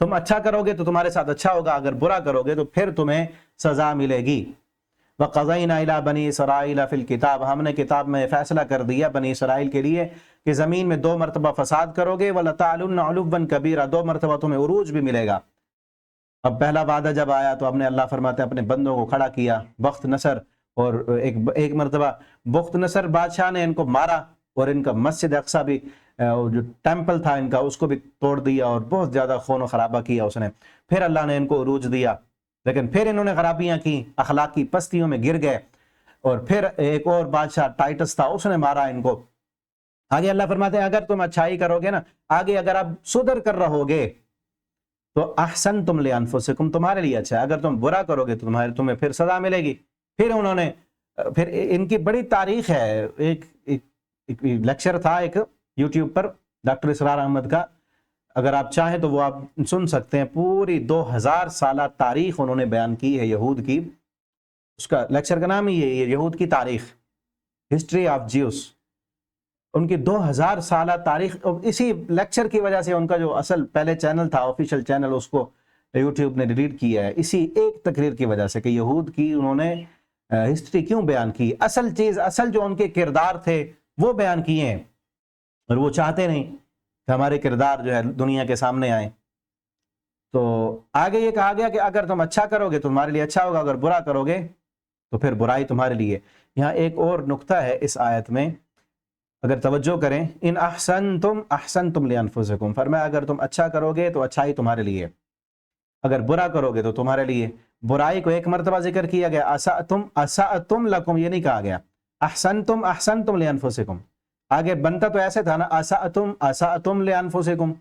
تم اچھا کرو گے تو تمہارے ساتھ اچھا ہوگا، اگر برا کرو گے تو پھر تمہیں سزا ملے گی۔ وَقَضَيْنَا إِلَىٰ بَنِي إِسْرَائِيلَ فِي الْكِتَابِ، ہم نے کتاب میں فیصلہ کر دیا بنی اسرائیل کے لیے کہ زمین میں 2 مرتبہ فساد کرو گے، وَلَتَعْلُنَّ عُلُوًّا كَبِيرًا، 2 مرتبہ تمہیں عروج بھی ملے گا۔ اب پہلا وعدہ جب آیا تو ہم نے، اللہ فرماتے ہیں، اپنے بندوں کو کھڑا کیا، بخت نصر، اور ایک مرتبہ بخت نصر بادشاہ نے ان کو مارا، اور ان کا مسجد اقصی بھی، جو ٹیمپل تھا ان کا، اس کو بھی توڑ دیا، اور بہت زیادہ خون و خرابہ کیا اس نے۔ پھر اللہ نے ان کو عروج دیا، لیکن پھر انہوں نے خرابیاں کی، اخلاقی پستیوں میں گر گئے، اور پھر ایک اور بادشاہ ٹائٹس تھا، اس نے مارا ان کو۔ آگے اللہ فرماتے ہیں اگر تم اچھائی کرو گے نا، آگے اگر آپ صدر کر رہو گے تو احسنتم لانفسکم، تمہارے لیے اچھا ہے، اگر تم برا کرو گے تو تمہیں پھر سزا ملے گی۔ پھر انہوں نے، پھر ان کی بڑی تاریخ ہے، ایک لیکچر تھا ایک یوٹیوب پر ڈاکٹر اسرار احمد کا، اگر آپ چاہیں تو وہ آپ سن سکتے ہیں، پوری 2000 سالہ تاریخ انہوں نے بیان کی ہے یہود کی، اس کا لیکچر کا نام ہی ہے یہود کی تاریخ، ہسٹری آف جیوس، ان کی 2000 سالہ تاریخ۔ اسی لیکچر کی وجہ سے ان کا جو اصل پہلے چینل تھا، آفیشیل چینل، اس کو یوٹیوب نے ڈیلیٹ کیا ہے، اسی ایک تقریر کی وجہ سے کہ یہود کی انہوں نے ہسٹری کیوں بیان کی، اصل چیز، اصل جو ان کے کردار تھے وہ بیان کیے ہیں، اور وہ چاہتے نہیں کہ ہمارے کردار جو ہے دنیا کے سامنے آئیں۔ تو آگے یہ کہا گیا کہ اگر تم اچھا کرو گے تو تمہارے لیے اچھا ہوگا، اگر برا کرو گے تو پھر برائی تمہارے لیے۔ یہاں ایک اور نقطہ ہے اس آیت میں، اگر توجہ کریں، ان احسنتم احسنتم لانفسکم، فرمایا اگر تم اچھا کرو گے تو اچھائی تمہارے لیے، اگر برا کرو گے تو تمہارے لیے۔ برائی کو ایک مرتبہ ذکر کیا گیا، اسأتم اسأتم لکم، یہ نہیں کہا گیا احسنتم احسنتم لانفسکم، آگے بنتا تو ایسے تھا نا، اسأتم اسأتم لانفسکم،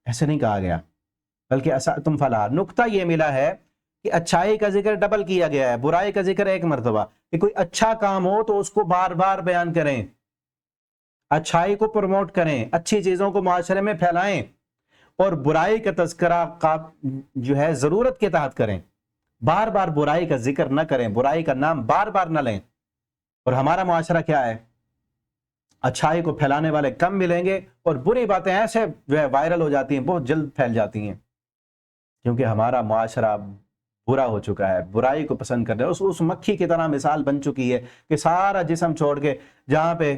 ایسے نہیں کہا گیا، بلکہ اسأتم فلا۔ نقطہ یہ ملا ہے کہ اچھائی کا ذکر ڈبل کیا گیا ہے، برائی کا ذکر ایک مرتبہ، کہ کوئی اچھا کام ہو تو اس کو بار بار بیان کریں، اچھائی کو پروموٹ کریں، اچھی چیزوں کو معاشرے میں پھیلائیں، اور برائی کا تذکرہ جو ہے ضرورت کے تحت کریں، بار بار برائی کا ذکر نہ کریں، برائی کا نام بار بار نہ لیں۔ اور ہمارا معاشرہ کیا ہے، اچھائی کو پھیلانے والے کم ملیں گے، اور بری باتیں ایسے جو ہے وائرل ہو جاتی ہیں، بہت جلد پھیل جاتی ہیں، کیونکہ ہمارا معاشرہ برا ہو چکا ہے، برائی کو پسند کر رہے ہیں۔ اس مکھی کی طرح مثال بن چکی ہے کہ سارا جسم چھوڑ کے جہاں پہ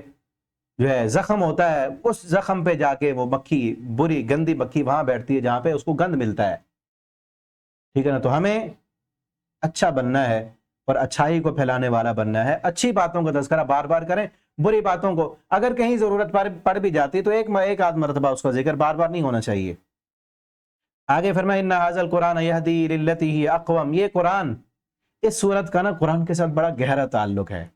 جو ہے زخم ہوتا ہے، اس زخم پہ جا کے وہ مکھی، بری گندی مکھی وہاں بیٹھتی ہے جہاں پہ اس کو گند ملتا ہے، ٹھیک ہے نا۔ تو ہمیں اچھا بننا ہے اور اچھائی کو پھیلانے والا بننا ہے، اچھی باتوں کا تذکرہ بار بار کریں، بری باتوں کو اگر کہیں ضرورت پڑ بھی جاتی تو ایک آدھ مرتبہ اس کا ذکر بار بار نہیں ہونا چاہیے۔ آگے فرمائے ان ھذا القرآن یہدی للتی ہی اقوم، یہ قرآن، اس سورت کا نا قرآن کے ساتھ بڑا گہرا تعلق ہے،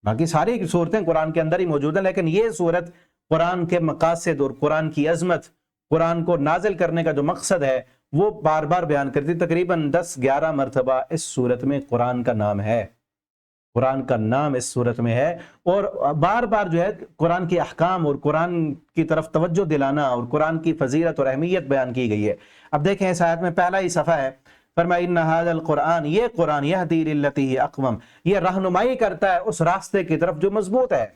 باقی ساری صورتیں قرآن کے اندر ہی موجود ہیں، لیکن یہ صورت قرآن کے مقاصد اور قرآن کی عظمت، قرآن کو نازل کرنے کا جو مقصد ہے وہ بار بار بیان کرتی، تقریباً 10-11 مرتبہ اس صورت میں قرآن کا نام ہے، قرآن کا نام اس صورت میں ہے، اور بار بار جو ہے قرآن کے احکام اور قرآن کی طرف توجہ دلانا اور قرآن کی فضیلت اور اہمیت بیان کی گئی ہے۔ اب دیکھیں اس آیت میں پہلا ہی صفحہ ہے، فرمایا ان ھذا القرآن، یہ قرآن، یہدی للتی ہی اقوم، یہ رہنمائی کرتا ہے اس راستے کی طرف جو مضبوط ہے،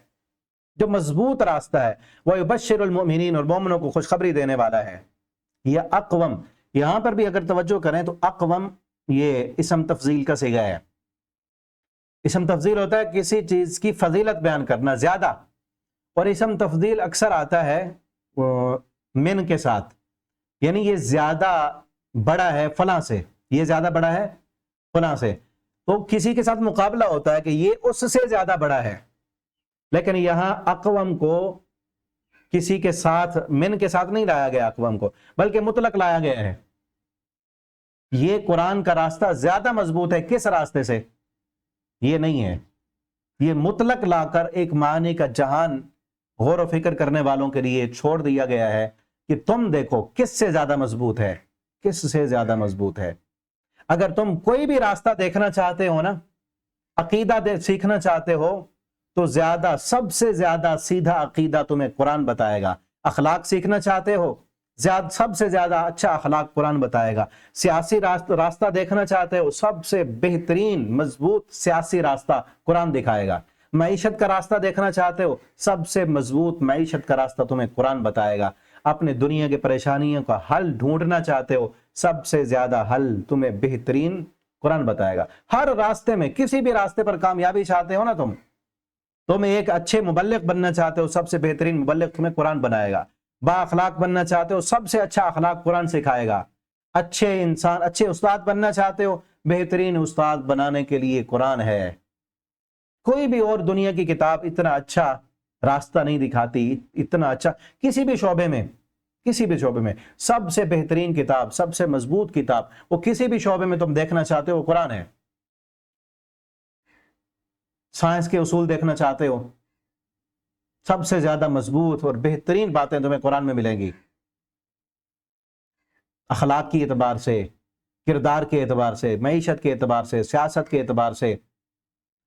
جو مضبوط راستہ ہے، وَيُبَشِّرُ الْمُؤْمِنِينَ، اور مومنوں کو خوشخبری دینے والا ہے۔ یہ اقوم، یہاں پر بھی اگر توجہ کریں تو اقوم یہ اسم تفضیل کا صیغہ ہے۔ اسم تفضیل ہوتا ہے کسی چیز کی فضیلت بیان کرنا زیادہ، اور اسم تفضیل اکثر آتا ہے من کے ساتھ، یعنی یہ زیادہ بڑا ہے فلاں سے، یہ زیادہ بڑا ہے فلاں سے، تو کسی کے ساتھ مقابلہ ہوتا ہے کہ یہ اس سے زیادہ بڑا ہے، لیکن یہاں اقوم کو کسی کے ساتھ، من کے ساتھ نہیں لایا گیا اقوام کو، بلکہ مطلق لایا گیا ہے۔ یہ قرآن کا راستہ زیادہ مضبوط ہے کس راستے سے، یہ نہیں ہے، یہ مطلق لا کر ایک معنی کا جہان غور و فکر کرنے والوں کے لیے چھوڑ دیا گیا ہے کہ تم دیکھو کس سے زیادہ مضبوط ہے، کس سے زیادہ مضبوط ہے۔ اگر تم کوئی بھی راستہ دیکھنا چاہتے ہو نا، عقیدہ سیکھنا چاہتے ہو، تو زیادہ، سب سے زیادہ سیدھا عقیدہ تمہیں قرآن بتائے گا۔ اخلاق سیکھنا چاہتے ہو، سب سے زیادہ اچھا اخلاق قرآن بتائے گا۔ سیاسی راستہ دیکھنا چاہتے ہو، سب سے بہترین مضبوط سیاسی راستہ قرآن دکھائے گا۔ معیشت کا راستہ دیکھنا چاہتے ہو، سب سے مضبوط معیشت کا راستہ تمہیں قرآن بتائے گا۔ اپنے دنیا کی پریشانیوں کا حل ڈھونڈنا چاہتے ہو، سب سے زیادہ حل تمہیں بہترین قرآن بتائے گا۔ ہر راستے میں، کسی بھی راستے پر کامیابی چاہتے ہو نا تم ایک اچھے مبلغ بننا چاہتے ہو، سب سے بہترین مبلغ تمہیں قرآن بنائے گا۔ با اخلاق بننا چاہتے ہو، سب سے اچھا اخلاق قرآن سکھائے گا۔ اچھے انسان، اچھے استاد بننا چاہتے ہو، بہترین استاد بنانے کے لیے قرآن ہے۔ کوئی بھی اور دنیا کی کتاب اتنا اچھا راستہ نہیں دکھاتی، اتنا اچھا کسی بھی شعبے میں، کسی بھی شعبے میں سب سے بہترین کتاب، سب سے مضبوط کتاب، وہ کسی بھی شعبے میں تم دیکھنا چاہتے ہو قرآن ہے۔ سائنس کے اصول دیکھنا چاہتے ہو، سب سے زیادہ مضبوط اور بہترین باتیں تمہیں قرآن میں ملیں گی۔ اخلاق کی اعتبار سے، کردار کے اعتبار سے، معیشت کے اعتبار سے، سیاست کے اعتبار سے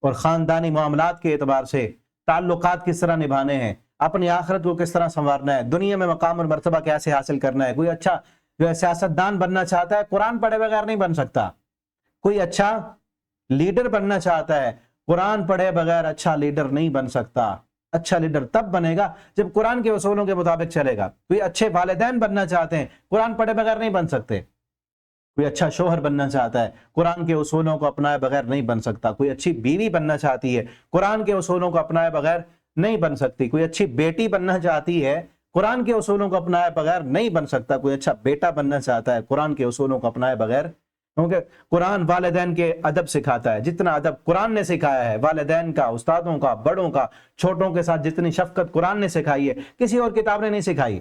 اور خاندانی معاملات کے اعتبار سے، تعلقات کس طرح نبھانے ہیں، اپنی آخرت کو کس طرح سنوارنا ہے، دنیا میں مقام اور مرتبہ کیسے حاصل کرنا ہے۔ کوئی اچھا جو ہے سیاستدان بننا چاہتا ہے، قرآن پڑھے بغیر نہیں بن سکتا۔ کوئی اچھا لیڈر بننا چاہتا ہے، قرآن پڑھے بغیر اچھا لیڈر نہیں بن سکتا۔ اچھا لیڈر تب بنے گا جب قرآن کے اصولوں کے مطابق چلے گا۔ کوئی اچھے والدین بننا چاہتے ہیں، قرآن پڑھے بغیر نہیں بن سکتے۔ کوئی اچھا شوہر بننا چاہتا ہے، قرآن کے اصولوں کو اپنائے بغیر نہیں بن سکتا۔ کوئی اچھی بیوی بننا چاہتی ہے، قرآن کے اصولوں کو اپنائے بغیر نہیں بن سکتی۔ کوئی اچھی بیٹی بننا چاہتی ہے، قرآن کے اصولوں کو اپنائے بغیر نہیں بن سکتا۔ کوئی اچھا بیٹا بننا چاہتا ہے، قرآن کے اصولوں کو اپنائے بغیر، کیونکہ قرآن والدین کے ادب سکھاتا ہے۔ جتنا ادب قرآن نے سکھایا ہے، والدین کا، استادوں کا، بڑوں کا، چھوٹوں کے ساتھ جتنی شفقت قرآن نے سکھائی ہے، کسی اور کتاب نے نہیں سکھائی۔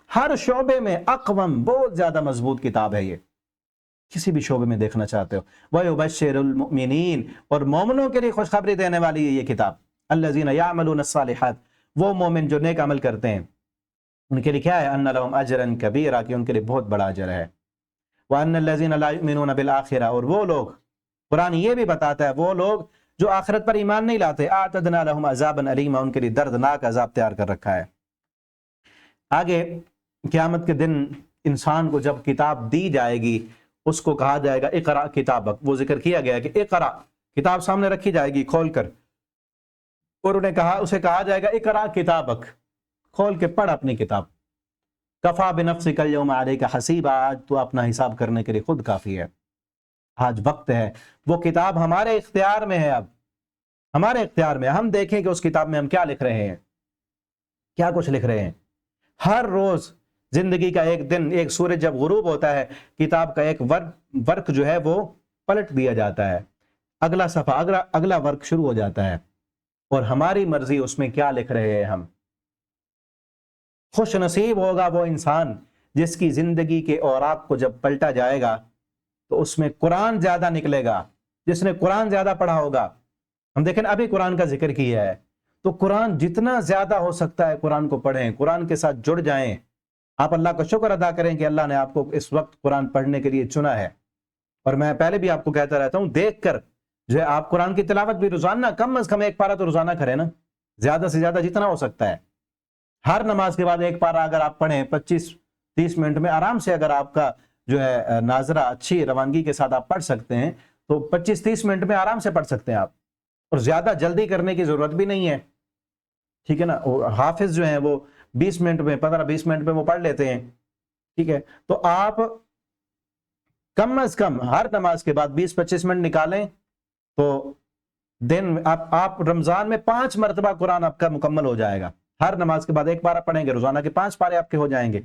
ہر شعبے میں اقوم، بہت زیادہ مضبوط کتاب ہے یہ، کسی بھی شعبے میں دیکھنا چاہتے ہو۔ وَيُبَشِّرُ الْمُؤْمِنِينَ، اور مومنوں کے لیے خوشخبری دینے والی ہے یہ کتاب۔ الَّذِينَ يَعْمَلُونَ الصَّالِحَاتِ، وہ مومن جو نیک عمل کرتے ہیں، ان کے لیے کیا ہے؟ أَنَّ لَهُمْ أَجْرًا كَبِيرًا، کہ ان کے لیے بہت بڑا اجر ہے۔ وَأَنَّ الَّذِينَ لَا يُؤْمِنُونَ بِالْآخِرَةِ، اور وہ لوگ، قرآن یہ بھی بتاتا ہے، وہ لوگ جو آخرت پر ایمان نہیں لاتے، أَعْتَدْنَا لَهُمْ عَذَابًا أَلِيمًا، ان کے لیے دردناک عذاب تیار کر رکھا ہے۔ آگے قیامت کے دن انسان کو جب کتاب دی جائے گی، اس کو کہا جائے گا اقرا کتابک، وہ ذکر کیا گیا ہے کہ اقرا، کتاب سامنے رکھی جائے گی کھول کر، اور اسے کہا جائے گا اقرا کتابک، کھول کے پڑھ اپنی کتاب۔ کفا بنفسک اليوم علیک حسیبا، آج تو اپنا حساب کرنے کے لیے خود کافی ہے۔ آج وقت ہے، وہ کتاب ہمارے اختیار میں ہے، اب ہمارے اختیار میں، ہم دیکھیں کہ اس کتاب میں ہم کیا لکھ رہے ہیں، کیا کچھ لکھ رہے ہیں۔ ہر روز زندگی کا ایک دن، ایک سورج جب غروب ہوتا ہے، کتاب کا ایک ورق جو ہے وہ پلٹ دیا جاتا ہے، اگلا صفحہ، اگلا ورق شروع ہو جاتا ہے، اور ہماری مرضی اس میں کیا لکھ رہے ہیں ہم۔ خوش نصیب ہوگا وہ انسان جس کی زندگی کے اوراق کو جب پلٹا جائے گا تو اس میں قرآن زیادہ نکلے گا، جس نے قرآن زیادہ پڑھا ہوگا۔ ہم دیکھیں ابھی قرآن کا ذکر کیا ہے، تو قرآن جتنا زیادہ ہو سکتا ہے قرآن کو پڑھیں، قرآن کے ساتھ جڑ جائیں۔ آپ اللہ کا شکر ادا کریں کہ اللہ نے آپ کو اس وقت قرآن پڑھنے کے لیے چنا ہے۔ اور میں پہلے بھی آپ کو کہتا رہتا ہوں، دیکھ کر جو ہے آپ قرآن کی تلاوت بھی روزانہ، کم از کم ایک پارہ تو روزانہ کریں نا، زیادہ سے زیادہ جتنا ہو سکتا ہے۔ ہر نماز کے بعد ایک پارہ اگر آپ پڑھیں، 25-30 منٹ میں آرام سے، اگر آپ کا جو ہے ناظرہ اچھی روانگی کے ساتھ آپ پڑھ سکتے ہیں تو 25-30 منٹ میں آرام سے پڑھ سکتے ہیں آپ، اور زیادہ جلدی کرنے کی ضرورت بھی نہیں ہے، ٹھیک ہے نا۔ اور حافظ جو ہیں وہ 20 منٹ میں، 15-20 منٹ میں وہ پڑھ لیتے ہیں، ٹھیک ہے۔ تو آپ کم از کم ہر نماز کے بعد 20-25 منٹ نکالیں، تو دن آپ رمضان میں 5 مرتبہ قرآن آپ کا مکمل ہو جائے گا۔ ہر نماز کے بعد ایک پارہ پڑھیں گے، روزانہ کے 5 پارے آپ کے ہو جائیں گے،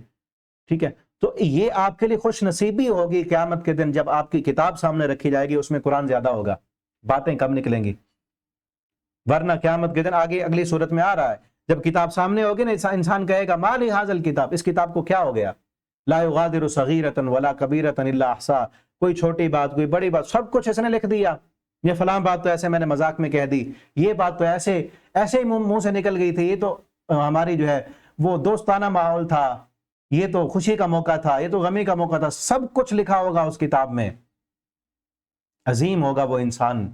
ٹھیک ہے۔ تو یہ آپ کے لیے خوش نصیبی ہوگی قیامت کے دن جب آپ کی کتاب سامنے رکھی جائے گی، اس میں قرآن زیادہ ہوگا، باتیں کم نکلیں گی۔ ورنہ قیامت کے دن آگے اگلی صورت میں آ رہا ہے، جب کتاب سامنے ہوگی نا، انسان کہے گا ما لی ھذا الکتاب، اس کتاب کو کیا ہو گیا، لا یغادر صغیرۃ ولا کبیرۃ الا احصاھا، کوئی چھوٹی بات کوئی بڑی بات سب کچھ اس نے لکھ دیا۔ یہ فلاں بات تو ایسے میں نے مذاق میں کہہ دی، یہ بات تو ایسے ہی منہ سے نکل گئی تھی، یہ تو ہماری جو ہے وہ دوستانہ ماحول تھا، یہ تو خوشی کا موقع تھا، یہ تو غمی کا موقع تھا، سب کچھ لکھا ہوگا اس کتاب میں۔ عظیم ہوگا وہ انسان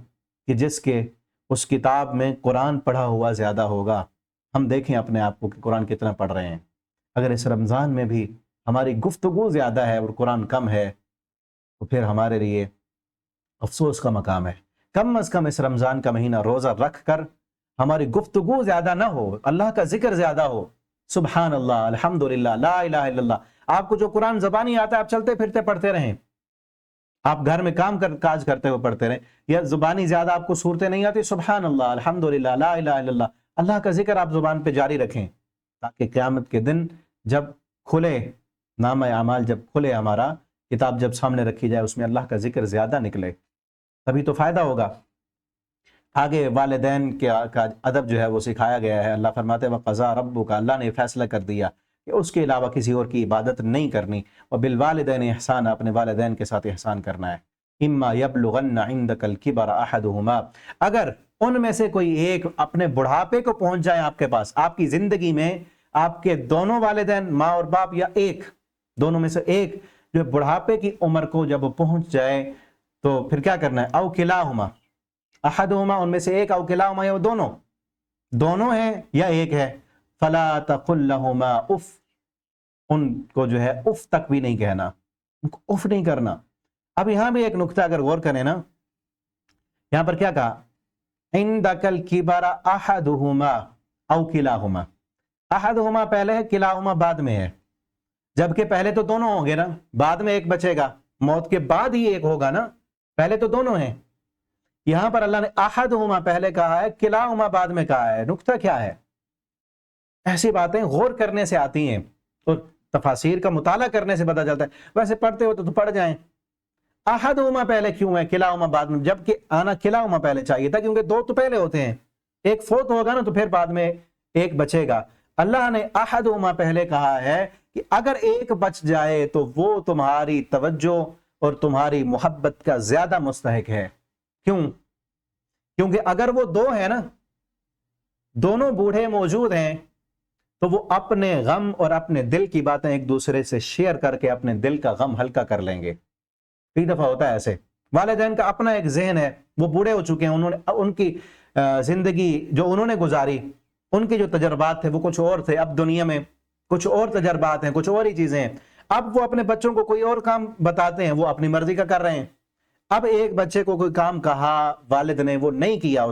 کہ جس کے اس کتاب میں قرآن پڑھا ہوا زیادہ ہوگا۔ ہم دیکھیں اپنے آپ کو کہ قرآن کتنا پڑھ رہے ہیں۔ اگر اس رمضان میں بھی ہماری گفتگو زیادہ ہے اور قرآن کم ہے تو پھر ہمارے لیے افسوس کا مقام ہے۔ کم از کم اس رمضان کا مہینہ روزہ رکھ کر ہماری گفتگو زیادہ نہ ہو، اللہ کا ذکر زیادہ ہو، سبحان اللہ، الحمدللہ، لا الہ الا اللہ. آپ کو جو قرآن زبانی آتا ہے آپ چلتے پھرتے پڑھتے رہیں، آپ گھر میں کاج کرتے ہوئے پڑھتے رہیں، یا زبانی زیادہ آپ کو صورتیں نہیں آتی، سبحان اللہ، الحمدللہ، لا الہ الا اللہ، اللہ کا ذکر آپ زبان پہ جاری رکھیں، تاکہ قیامت کے دن جب کھلے نام اعمال، جب کھلے ہمارا کتاب، جب سامنے رکھی جائے، اس میں اللہ کا ذکر زیادہ نکلے، تبھی تو فائدہ ہوگا. آگے والدین کا ادب جو ہے وہ سکھایا گیا ہے. اللہ فرماتے ہیں وَقَضَىٰ رَبُّكَ، اللہ نے فیصلہ کر دیا کہ اس کے علاوہ کسی اور کی عبادت نہیں کرنی. وَبِالْوَالِدَيْنِ احسان، اپنے والدین کے ساتھ احسان کرنا ہے. اِمَّا يَبْلُغَنَّ عِنْدَكَ الْكِبَرَ أَحَدُهُمَا، اگر ان میں سے کوئی ایک اپنے بڑھاپے کو پہنچ جائے آپ کے پاس، آپ کی زندگی میں آپ کے دونوں والدین، ماں اور باپ، یا ایک دونوں میں سے ایک جو بڑھاپے کی عمر کو جب پہنچ جائے تو پھر کیا کرنا ہے؟ او کلاہما، احدہما، ان میں سے ایک، او کلاہما، یا وہ دونوں ہیں یا ایک ہے، فلا تقل لہما اف، ان کو جو ہے اف تک بھی نہیں کہنا، ان کو اف نہیں کرنا. اب یہاں بھی ایک نکتہ اگر غور کریں نا، یہاں پر کیا کہا؟ عندک الکبر احدہما او کلاہما، احدہما پہلے ہے، کلاہما بعد میں ہے، جبکہ پہلے تو دونوں ہوں گے نا، بعد میں ایک بچے گا، موت کے بعد ہی ایک ہوگا نا، پہلے تو دونوں ہیں. یہاں پر اللہ نے احدہما پہلے کہا ہے، کلاہما بعد میں کہا ہے. نکتہ کیا ہے؟ ایسی باتیں غور کرنے سے آتی ہیں اور تفاسیر کا مطالعہ کرنے سے پتہ چلتا ہے. ویسے پڑھتے ہو تو پڑھ جائیں، احدہما پہلے کیوں ہے، کلاہما بعد میں، جبکہ آنا کلاہما پہلے چاہیے تھا، کیونکہ دو تو پہلے ہوتے ہیں، ایک فوت ہوگا نا تو پھر بعد میں ایک بچے گا. اللہ نے احدہما پہلے کہا ہے کہ اگر ایک بچ جائے تو وہ تمہاری توجہ اور تمہاری محبت کا زیادہ مستحق ہے. کیوں؟ کیونکہ اگر وہ دو ہیں نا، دونوں بوڑھے موجود ہیں، تو وہ اپنے غم اور اپنے دل کی باتیں ایک دوسرے سے شیئر کر کے اپنے دل کا غم ہلکا کر لیں گے. کئی دفعہ ہوتا ہے ایسے، والدین کا اپنا ایک ذہن ہے، وہ بوڑھے ہو چکے ہیں، انہوں نے ان کی زندگی جو انہوں نے گزاری، ان کے جو تجربات تھے وہ کچھ اور تھے، اب دنیا میں کچھ اور تجربات ہیں، کچھ اور ہی چیزیں ہیں. اب وہ اپنے بچوں کو کوئی اور کام بتاتے ہیں، وہ اپنی مرضی کا کر رہے ہیں. اب ایک بچے کو کوئی کام کہا والد نے، وہ نہیں کیا،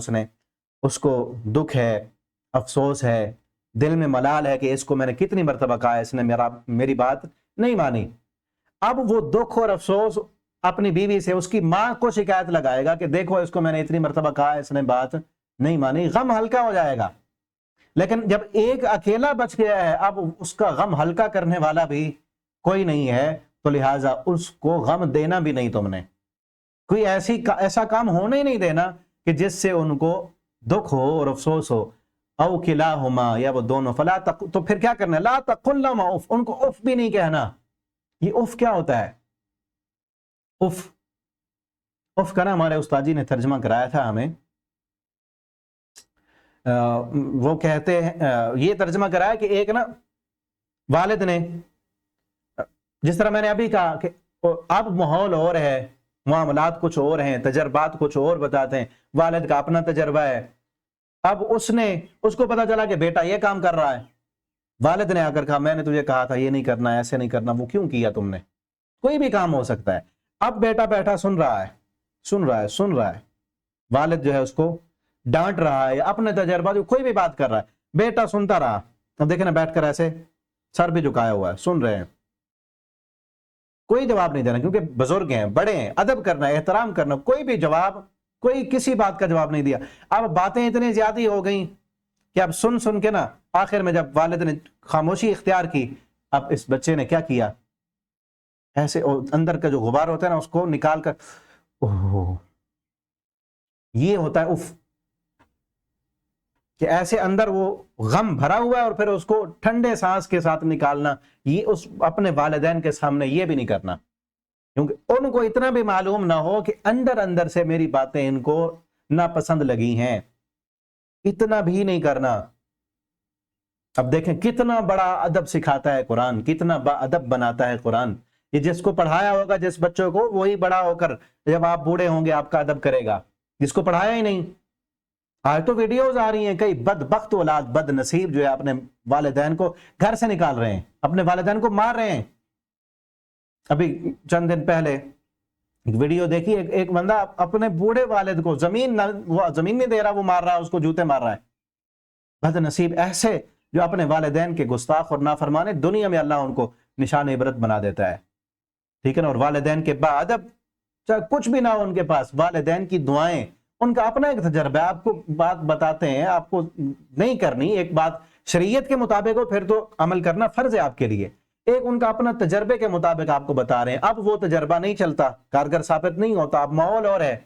اس کو دکھ ہے، افسوس ہے، دل میں ملال ہے کہ اس کو میں نے کتنی مرتبہ کہا، اس نے میری بات نہیں مانی. اب وہ دکھ اور افسوس اپنی بیوی سے، اس کی ماں کو شکایت لگائے گا کہ دیکھو اس کو میں نے اتنی مرتبہ کہا، اس نے بات نہیں مانی. غم ہلکا ہو جائے گا. لیکن جب ایک اکیلا بچ گیا ہے، اب اس کا غم ہلکا کرنے والا بھی کوئی نہیں ہے، تو لہٰذا اس کو غم دینا بھی نہیں، تم نے کوئی ایسا کام ہونے ہی نہیں دینا کہ جس سے ان کو دکھ ہو اور افسوس ہو. او کلاہما، یا وہ دونوں، تو پھر کیا کرنا ہے؟ لا تقل لہما اف، ان کو اف بھی نہیں کہنا. یہ اف کیا ہوتا ہے؟ اف کا نا ہمارے استاد جی نے ترجمہ کرایا تھا ہمیں، وہ کہتے ہیں، یہ ترجمہ کرایا کہ ایک نا والد نے، جس طرح میں نے ابھی کہا کہ اب ماحول اور ہے، معاملات کچھ اور ہیں، تجربات کچھ اور بتاتے ہیں، والد کا اپنا تجربہ ہے. اب اس کو پتا چلا کہ بیٹا یہ کام کر رہا ہے، والد نے آ کر کہا میں نے تجھے کہا تھا یہ نہیں کرنا، ایسے نہیں کرنا، وہ کیوں کیا تم نے؟ کوئی بھی کام ہو سکتا ہے. اب بیٹا بیٹھا سن رہا ہے، والد جو ہے اس کو ڈانٹ رہا ہے، اپنے تجربہ جو کوئی بھی بات کر رہا ہے، بیٹا سنتا رہا. اب دیکھیں نا، بیٹھ کر ایسے سر بھی جھکایا ہوا ہے، سن رہے ہیں، کوئی جواب نہیں دینا، کیونکہ بزرگ ہیں، بڑے ہیں، ادب کرنا، احترام کرنا، کوئی بھی جواب، کوئی کسی بات کا جواب نہیں دیا. اب باتیں اتنی زیادہ ہو گئیں کہ اب سن کے نا، آخر میں جب والد نے خاموشی اختیار کی، اب اس بچے نے کیا کیا؟ ایسے اندر کا جو غبار ہوتا ہے نا، اس کو نکال کر، یہ ہوتا ہے اف، کہ ایسے اندر وہ غم بھرا ہوا ہے اور پھر اس کو ٹھنڈے سانس کے ساتھ نکالنا. یہ اپنے والدین کے سامنے یہ بھی نہیں کرنا، کیونکہ ان کو اتنا بھی معلوم نہ ہو کہ اندر سے میری باتیں ان کو ناپسند لگی ہیں، اتنا بھی نہیں کرنا. اب دیکھیں کتنا بڑا ادب سکھاتا ہے قرآن، کتنا با ادب بناتا ہے قرآن. یہ جس کو پڑھایا ہوگا، جس بچوں کو، وہی بڑا ہو کر جب آپ بوڑھے ہوں گے آپ کا ادب کرے گا. جس کو پڑھایا ہی نہیں، آج تو ویڈیوز آ رہی ہیں، کئی بدبخت اولاد، بد نصیب جو ہے اپنے والدین کو گھر سے نکال رہے ہیں، اپنے والدین کو مار رہے ہیں. ابھی چند دن پہلے ایک ویڈیو دیکھی، ایک بندہ اپنے بوڑھے والد کو زمین نہیں دے رہا، وہ مار رہا ہے، اس کو جوتے مار رہا ہے. بد نصیب. ایسے جو اپنے والدین کے گستاخ اور نافرمانے، دنیا میں اللہ ان کو نشان عبرت بنا دیتا ہے، ٹھیک ہے نا۔ اور والدین کے بعد چاہے کچھ بھی نہ ہو ان کے پاس، والدین کی دعائیں، ان کا اپنا ایک تجربہ ہے، آپ کو بات بتاتے ہیں، آپ کو نہیں کرنی ایک بات شریعت کے مطابق ہو پھر تو عمل کرنا فرض ہے آپ کے لیے، ایک ان کا اپنا تجربے کے مطابق آپ کو بتا رہے ہیں، اب وہ تجربہ نہیں چلتا، کارگر ثابت نہیں ہوتا، اب ماحول اور ہے،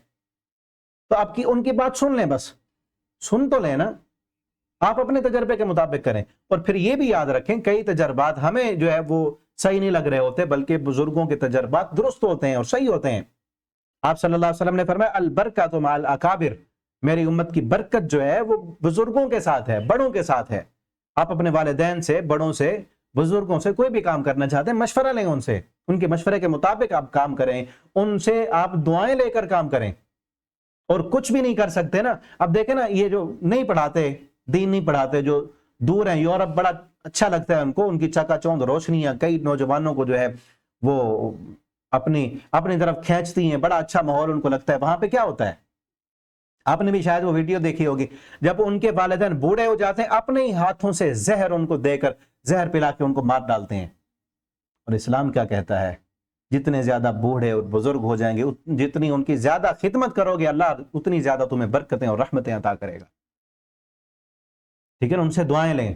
تو آپ کی ان کی بات سن لیں، بس سن تو لیں نا، آپ اپنے تجربے کے مطابق کریں۔ اور پھر یہ بھی یاد رکھیں کئی تجربات ہمیں جو ہے وہ صحیح نہیں لگ رہے ہوتے، بلکہ بزرگوں کے تجربات درست ہوتے ہیں اور صحیح ہوتے ہیں۔ آپ صلی اللہ علیہ وسلم نے فرمایا البرکۃ مع الاکابر، میری امت کی برکت جو ہے وہ بزرگوں کے ساتھ ہے، بڑوں کے ساتھ ہے۔ آپ اپنے والدین سے، بڑوں سے، بزرگوں سے کوئی بھی کام کرنا چاہتے ہیں، مشورہ لیں ان سے، ان کے مشورے کے مطابق آپ کام کریں، ان سے آپ دعائیں لے کر کام کریں۔ اور کچھ بھی نہیں کر سکتے نا، اب دیکھیں نا یہ جو نہیں پڑھاتے، دین نہیں پڑھاتے، جو دور ہیں، یورپ بڑا اچھا لگتا ہے ان کو، ان کی چکا چوند روشنیاں کئی نوجوانوں کو جو ہے وہ اپنی طرف کھینچتی ہیں، بڑا اچھا ماحول ان کو لگتا ہے۔ وہاں پہ کیا ہوتا ہے، آپ نے بھی شاید وہ ویڈیو دیکھی ہوگی، جب ان کے والدین بوڑھے ہو جاتے ہیں اپنے ہی ہاتھوں سے زہر ان کو دے کر، زہر پلا کے ان کو مار ڈالتے ہیں۔ اور اسلام کیا کہتا ہے، جتنے زیادہ بوڑھے اور بزرگ ہو جائیں گے، جتنی ان کی زیادہ خدمت کرو گے، اللہ اتنی زیادہ تمہیں برکتیں اور رحمتیں عطا کرے گا، ٹھیک ہے نا۔ ان سے دعائیں لیں،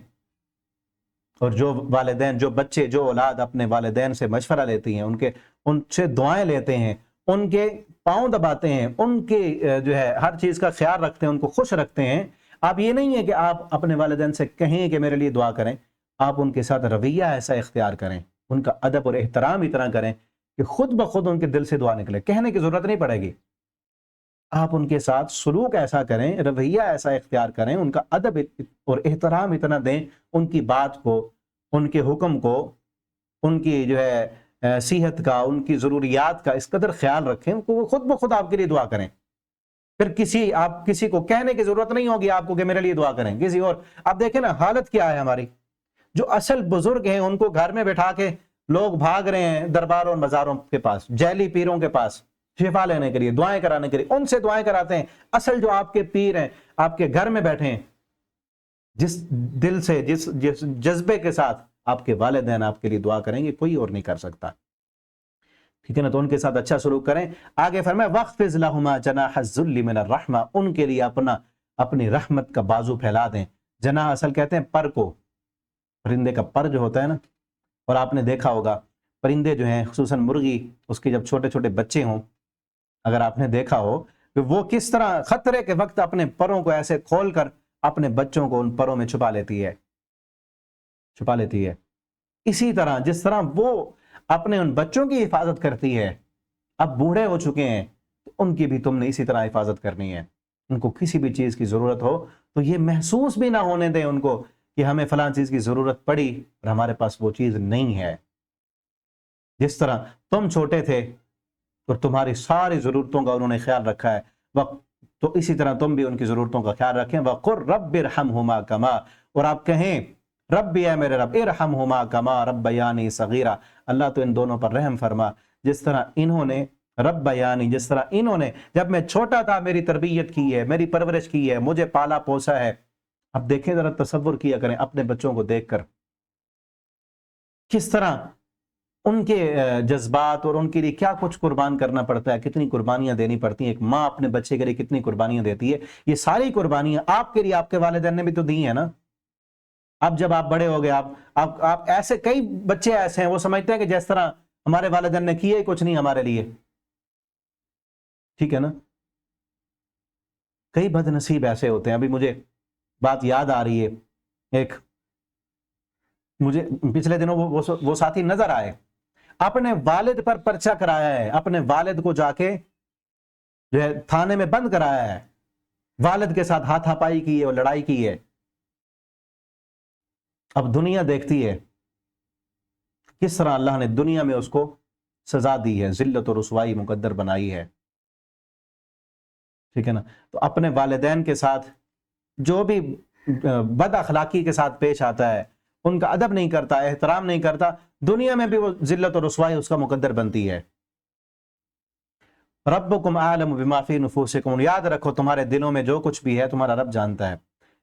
اور جو والدین، جو بچے، جو اولاد اپنے والدین سے مشورہ لیتی ہیں، ان سے دعائیں لیتے ہیں، ان کے پاؤں دباتے ہیں، ان کے جو ہے ہر چیز کا خیال رکھتے ہیں، ان کو خوش رکھتے ہیں۔ آپ یہ نہیں ہے کہ آپ اپنے والدین سے کہیں کہ میرے لیے دعا کریں، آپ ان کے ساتھ رویہ ایسا اختیار کریں، ان کا ادب اور احترام اتنا کریں کہ خود بخود ان کے دل سے دعا نکلے، کہنے کی ضرورت نہیں پڑے گی۔ آپ ان کے ساتھ سلوک ایسا کریں، رویہ ایسا اختیار کریں، ان کا ادب اور احترام اتنا دیں، ان کی بات کو، ان کے حکم کو، ان کی جو ہے صحت کا، ان کی ضروریات کا اس قدر خیال رکھیں کہ وہ خود بخود آپ کے لیے دعا کریں۔ پھر آپ کسی کو کہنے کی ضرورت نہیں ہوگی آپ کو کہ میرے لیے دعا کریں، کسی اور۔ آپ دیکھیں نا حالت کیا ہے ہماری، جو اصل بزرگ ہیں ان کو گھر میں بٹھا کے لوگ بھاگ رہے ہیں درباروں اور مزاروں کے پاس، جعلی پیروں کے پاس شفا لینے کے لیے، دعائیں کرانے کے لیے، ان سے دعائیں کراتے ہیں۔ اصل جو آپ کے پیر ہیں آپ کے گھر میں بیٹھے ہیں، جس دل سے، جس جذبے کے ساتھ آپ کے والدین آپ کے لیے دعا کریں گے، کوئی اور نہیں کر سکتا، ٹھیک ہے نا۔ تو ان کے ساتھ اچھا سلوک کریں۔ آگے فرمائے وَاخْفِضْ لَهُمَا جَنَاحَ الذُّلِّ مِنَ الرَّحْمَةِ، ان کے لیے اپنی رحمت کا بازو پھیلا دیں۔ جناح اصل کہتے ہیں پر کو، پرندے کا پر جو ہوتا ہے نا، اور آپ نے دیکھا ہوگا پرندے جو ہیں، خصوصاً مرغی، اس کے جب چھوٹے چھوٹے بچے ہوں، اگر آپ نے دیکھا ہو کہ وہ کس طرح خطرے کے وقت اپنے پروں کو ایسے کھول کر اپنے بچوں کو ان پروں میں چھپا لیتی ہے۔ اسی طرح جس طرح وہ اپنے ان بچوں کی حفاظت کرتی ہے، اب بوڑھے ہو چکے ہیں تو ان کی بھی تم نے اسی طرح حفاظت کرنی ہے۔ ان کو کسی بھی چیز کی ضرورت ہو تو یہ محسوس بھی نہ ہونے دیں ان کو کہ ہمیں فلاں چیز کی ضرورت پڑی اور ہمارے پاس وہ چیز نہیں ہے۔ جس طرح تم چھوٹے تھے اور تمہاری ساری ضرورتوں کا انہوں نے خیال رکھا ہے، تو اسی طرح تم بھی ان کی ضرورتوں کا خیال رکھیں۔ وَقُلْ رَبِّ ارْحَمْهُمَا كَمَا، اور آپ کہیں رب اے میرے رب، ارحمہما کما ربیانی صغیرہ، اللہ تو ان دونوں پر رحم فرما جس طرح انہوں نے ربیانی، جس طرح انہوں نے جب میں چھوٹا تھا میری تربیت کی ہے، میری پرورش کی ہے، مجھے پالا پوسا ہے۔ اب دیکھیں ذرا، تصور کیا کریں اپنے بچوں کو دیکھ کر کس طرح ان کے جذبات اور ان کے لیے کیا کچھ قربان کرنا پڑتا ہے، کتنی قربانیاں دینی پڑتی ہیں۔ ایک ماں اپنے بچے کے لیے کتنی قربانیاں دیتی ہے، یہ ساری قربانیاں آپ کے لیے آپ کے والدین نے بھی تو دی ہیں نا۔ اب جب آپ بڑے ہو گئے، آپ ایسے کئی بچے ایسے ہیں وہ سمجھتے ہیں کہ جس طرح ہمارے والدین نے کیے ہی کچھ نہیں ہمارے لیے، ٹھیک ہے نا۔ کئی بد نصیب ایسے ہوتے ہیں۔ ابھی مجھے بات یاد آ رہی ہے، ایک مجھے پچھلے دنوں وہ ساتھی نظر آئے، اپنے والد پر پرچہ کرایا ہے، اپنے والد کو جا کے جو ہے تھانے میں بند کرایا ہے، والد کے ساتھ ہاتھا پائی کی ہے اور لڑائی کی ہے۔ اب دنیا دیکھتی ہے کس طرح اللہ نے دنیا میں اس کو سزا دی ہے، ذلت اور رسوائی مقدر بنائی ہے، ٹھیک ہے نا۔ تو اپنے والدین کے ساتھ جو بھی بد اخلاقی کے ساتھ پیش آتا ہے، ان کا ادب نہیں کرتا، احترام نہیں کرتا، دنیا میں بھی وہ ذلت اور رسوائی اس کا مقدر بنتی ہے۔ ربکم اعلم بما فی نفوسکم، یاد رکھو تمہارے دلوں میں جو کچھ بھی ہے تمہارا رب جانتا ہے۔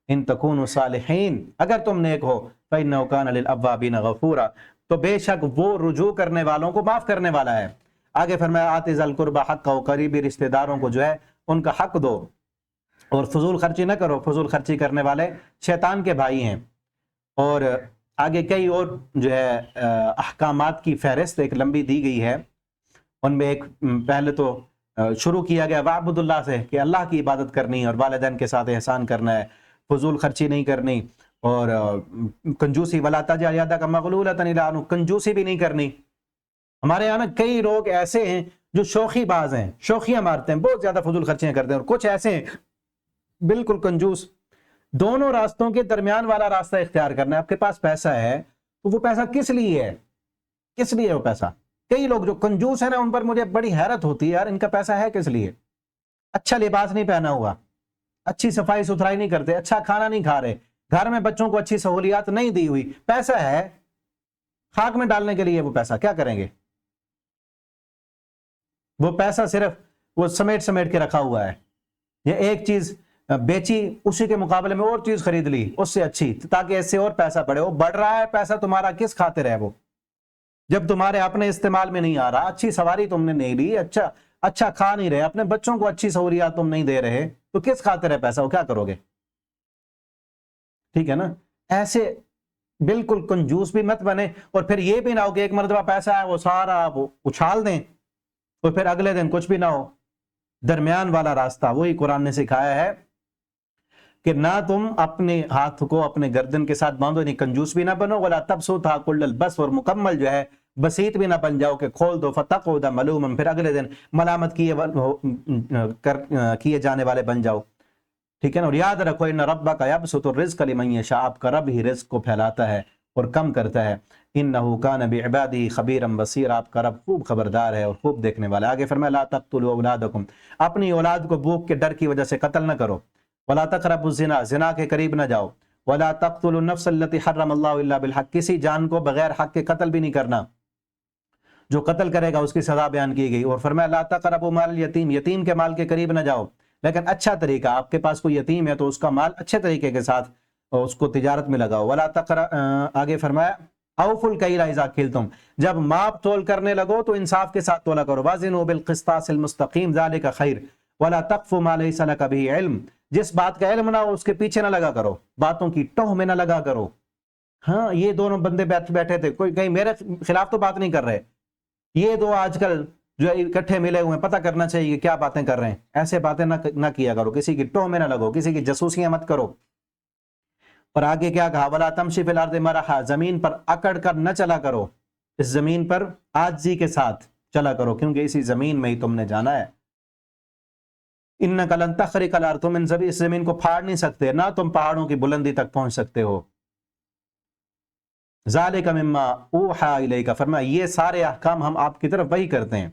ان تکونوا صالحین، اگر تم نیک ہو فإنہ کان للأوابین غفورا، تو بے شک وہ رجوع کرنے والوں کو معاف کرنے والا ہے۔ آگے فرمایا آت ذی القربى حقہ، قریبی رشتہ داروں کو جو ہے ان کا حق دو، اور فضول خرچی نہ کرو، فضول خرچی کرنے والے شیطان کے بھائی ہیں۔ اور آگے کئی اور جو ہے احکامات کی فہرست ایک لمبی دی گئی ہے، ان میں ایک پہلے تو شروع کیا گیا وعبد اللہ سے، کہ اللہ کی عبادت کرنی ہے اور والدین کے ساتھ احسان کرنا ہے، فضول خرچی نہیں کرنی، اور کنجوسی ولا تجعل یدک مغلولۃ الی عنق، کنجوسی بھی نہیں کرنی۔ ہمارے یہاں نا کئی لوگ ایسے ہیں جو شوخی باز ہیں، شوخیاں مارتے ہیں، بہت زیادہ فضول خرچیاں کرتے ہیں، اور کچھ ایسے ہیں بالکل کنجوس۔ دونوں راستوں کے درمیان والا راستہ اختیار کرنا ہے۔ آپ کے پاس پیسہ ہے تو وہ پیسہ کس لیے ہے؟ کس لیے وہ پیسہ؟ کئی لوگ جو کنجوس ہیں نا، ان پر مجھے بڑی حیرت ہوتی ہے، یار ان کا پیسہ ہے کس لیے؟ اچھا لباس نہیں پہنا ہوا، اچھی صفائی ستھرائی نہیں کرتے، اچھا کھانا نہیں کھا رہے، گھر میں بچوں کو اچھی سہولیات نہیں دی ہوئی، پیسہ ہے خاک میں ڈالنے کے لیے۔ وہ پیسہ کیا کریں گے؟ وہ پیسہ صرف وہ سمیٹ سمیٹ کے رکھا ہوا ہے، یہ ایک چیز بیچی، اسی کے مقابلے میں اور چیز خرید لی اس سے اچھی، تاکہ اس سے اور پیسہ بڑھے۔ وہ بڑھ رہا ہے پیسہ تمہارا کس خاطر ہے؟ وہ جب تمہارے اپنے استعمال میں نہیں آ رہا، اچھی سواری تم نے نہیں لی، اچھا کھا نہیں رہے، اپنے بچوں کو اچھی سہولیات تم نہیں دے رہے، تو کس خاطر ہے پیسہ؟ وہ کیا کرو گے؟ ٹھیک ہے نا؟ ایسے بالکل کنجوس بھی مت بنے، اور پھر یہ بھی نہ ہو کہ ایک مرتبہ پیسہ ہے وہ سارا وہ اچھال دیں اور پھر اگلے دن کچھ بھی نہ ہو۔ درمیان والا راستہ وہی قرآن نے سکھایا ہے کہ نہ تم اپنے ہاتھ کو اپنے گردن کے ساتھ باندھو، یعنی کنجوس بھی نہ بنو، ولا تبسطھا کل البسط، اور مکمل جو ہے بسیط بھی نہ بن جاؤ کہ کھول دو فتقعد ملوما، پھر اگلے دن ملامت کیے جانے والے بن جاؤ۔ ٹھیک ہے نا؟ اور یاد رکھو ان ربک یبسط الرزق لمن یشاء، آپ کا رب ہی رزق کو پھیلاتا ہے اور کم کرتا ہے۔ انہ کان بعبادہ خبیرا بصیرا، آپ کا رب خوب خبردار ہے اور خوب دیکھنے والا ہے۔ آگے فرمایا لا تقتلوا اولادکم، اپنی اولاد کو بھوک کے ڈر کی وجہ سے قتل نہ کرو۔ ولا تقربوا الزنا، زنا کے قریب نہ جاؤ۔ ولا تقتلوا النفس التي حرم اللہ الا بالحق، کسی جان کو بغیر حق کے قتل بھی نہیں کرنا، جو قتل کرے گا اس کی سزا بیان کی گئی۔ اور فرمایا لا تقربوا مال الیتیم، یتیم کے مال کے قریب نہ جاؤ، لیکن اچھا طریقہ، آپ کے پاس کوئی یتیم ہے تو اس کا مال اچھے طریقے کے ساتھ اس کو تجارت میں لگاؤ۔ آگے فرمایا اوفوا الکیل اذا کلتم، جب ماپ تول کرنے لگو تو انصاف کے ساتھ تولا کرو۔ وازنوا بالقسطاس المستقیم ذلک خیر ولا تقف ما لیس لک به علم، جس بات کا علم نہ ہو اس کے پیچھے نہ لگا کرو، باتوں کی ٹوہ میں نہ لگا کرو۔ ہاں یہ دونوں بندے بیٹھے تھے، کوئی کہیں میرے خلاف تو بات نہیں کر رہے، یہ دو آج کل جو اکٹھے ملے ہوئے ہیں، پتہ کرنا چاہیے کہ کیا باتیں کر رہے ہیں۔ ایسے باتیں نہ کیا کرو، کسی کی ٹوہ میں نہ لگو، کسی کی جاسوسیاں مت کرو۔ اور آگے کیا کہا ولا تمشی فی الارض مرحا، زمین پر اکڑ کر نہ چلا کرو، اس زمین پر عاجزی کے ساتھ چلا کرو، کیونکہ اسی زمین میں ہی تم نے جانا ہے۔ انک لن تخرق الارض، تم اس زمین کو پھاڑ نہیں سکتے، نہ تم پہاڑوں کی بلندی تک پہنچ سکتے ہو۔ ذالک مما اوحی الیک، فرمایا یہ سارے احکام ہم آپ کی طرف وحی کرتے ہیں۔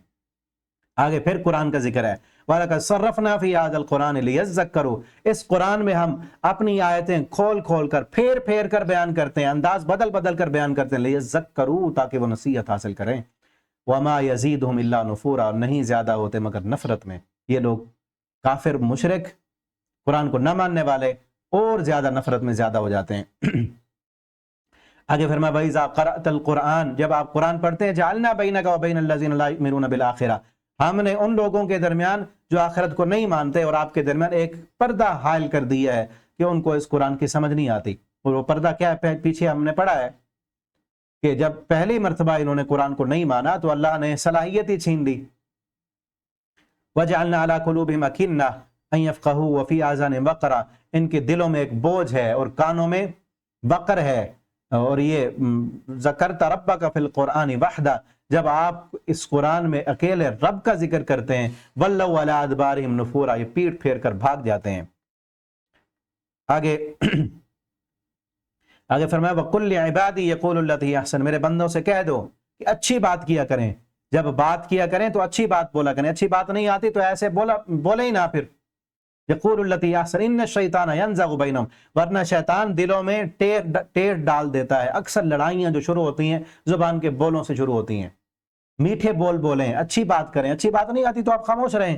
آگے پھر قرآن کا ذکر ہے وَلَقَدْ صَرَّفْنَا فِي هَذَا الْقُرْآنِ لِيَذَّكَّرُوا، اس قرآن میں ہم اپنی آیتیں کھول کھول کر پھیر پھیر کر بیان کرتے ہیں، انداز بدل بدل کر بیان کرتے ہیں، لِيَذَّكَّرُوا، تاکہ وہ نصیحت حاصل کریں۔ وَمَا يَزِيدُهُمْ إِلَّا نُفُورًا، نہیں زیادہ ہوتے مگر نفرت میں۔ یہ لوگ کافر مشرک قرآن کو نہ ماننے والے اور زیادہ نفرت میں زیادہ ہو جاتے ہیں۔ آگے فرمایا وَإِذَا قَرَأْتَ الْقُرْآنَ، جب آپ قرآن پڑھتے ہیں جَعَلْنَا بَيْنَكَ وَبَيْنَ الَّذِينَ لَا يُؤْمِنُونَ بِالْآخِرَةِ، ہم نے ان لوگوں کے درمیان جو آخرت کو نہیں مانتے اور آپ کے درمیان ایک پردہ حائل کر دیا ہے کہ ان کو اس قرآن کی سمجھ نہیں آتی۔ اور وہ پردہ کیا ہے؟ پیچھے ہم نے پڑھا ہے کہ جب پہلی مرتبہ انہوں نے قرآن کو نہیں مانا تو اللہ نے صلاحیت ہی چھین لی۔ وَجَعَلْنَا عَلَىٰ قُلُوبِهِمْ أَكِنَّةً أَن يَفْقَهُوا وَفِي آذَانِهِمْ وَقْرًا، ان کے دلوں میں ایک بوجھ ہے اور کانوں میں وقر ہے۔ اور یہ ذکرت ربک فی القرآن وحدہ، جب آپ اس قرآن میں اکیلے رب کا ذکر کرتے ہیں، وَلَّوْا عَلَىٰ أَدْبَارِهِمْ نُفُورًا، یہ پیٹ پھیر کر بھاگ جاتے ہیں۔ آگے فرمایا وَقُلْ لِعِبَادِي يَقُولُوا الَّتِي هِيَ أَحْسَنُ، میرے بندوں سے کہہ دو کہ اچھی بات کیا کریں، جب بات کیا کریں تو اچھی بات بولا کریں، اچھی بات نہیں آتی تو ایسے بولے ہی نہ۔ پھر یقول التی احسن ان الشیطان ینزغ بینہم، ورنہ شیطان دلوں میں ٹیر ڈال دیتا ہے۔ اکثر لڑائیاں جو شروع ہوتی ہیں زبان کے بولوں سے شروع ہوتی ہیں۔ میٹھے بول بولیں، اچھی بات کریں، اچھی بات نہیں آتی تو آپ خاموش رہیں۔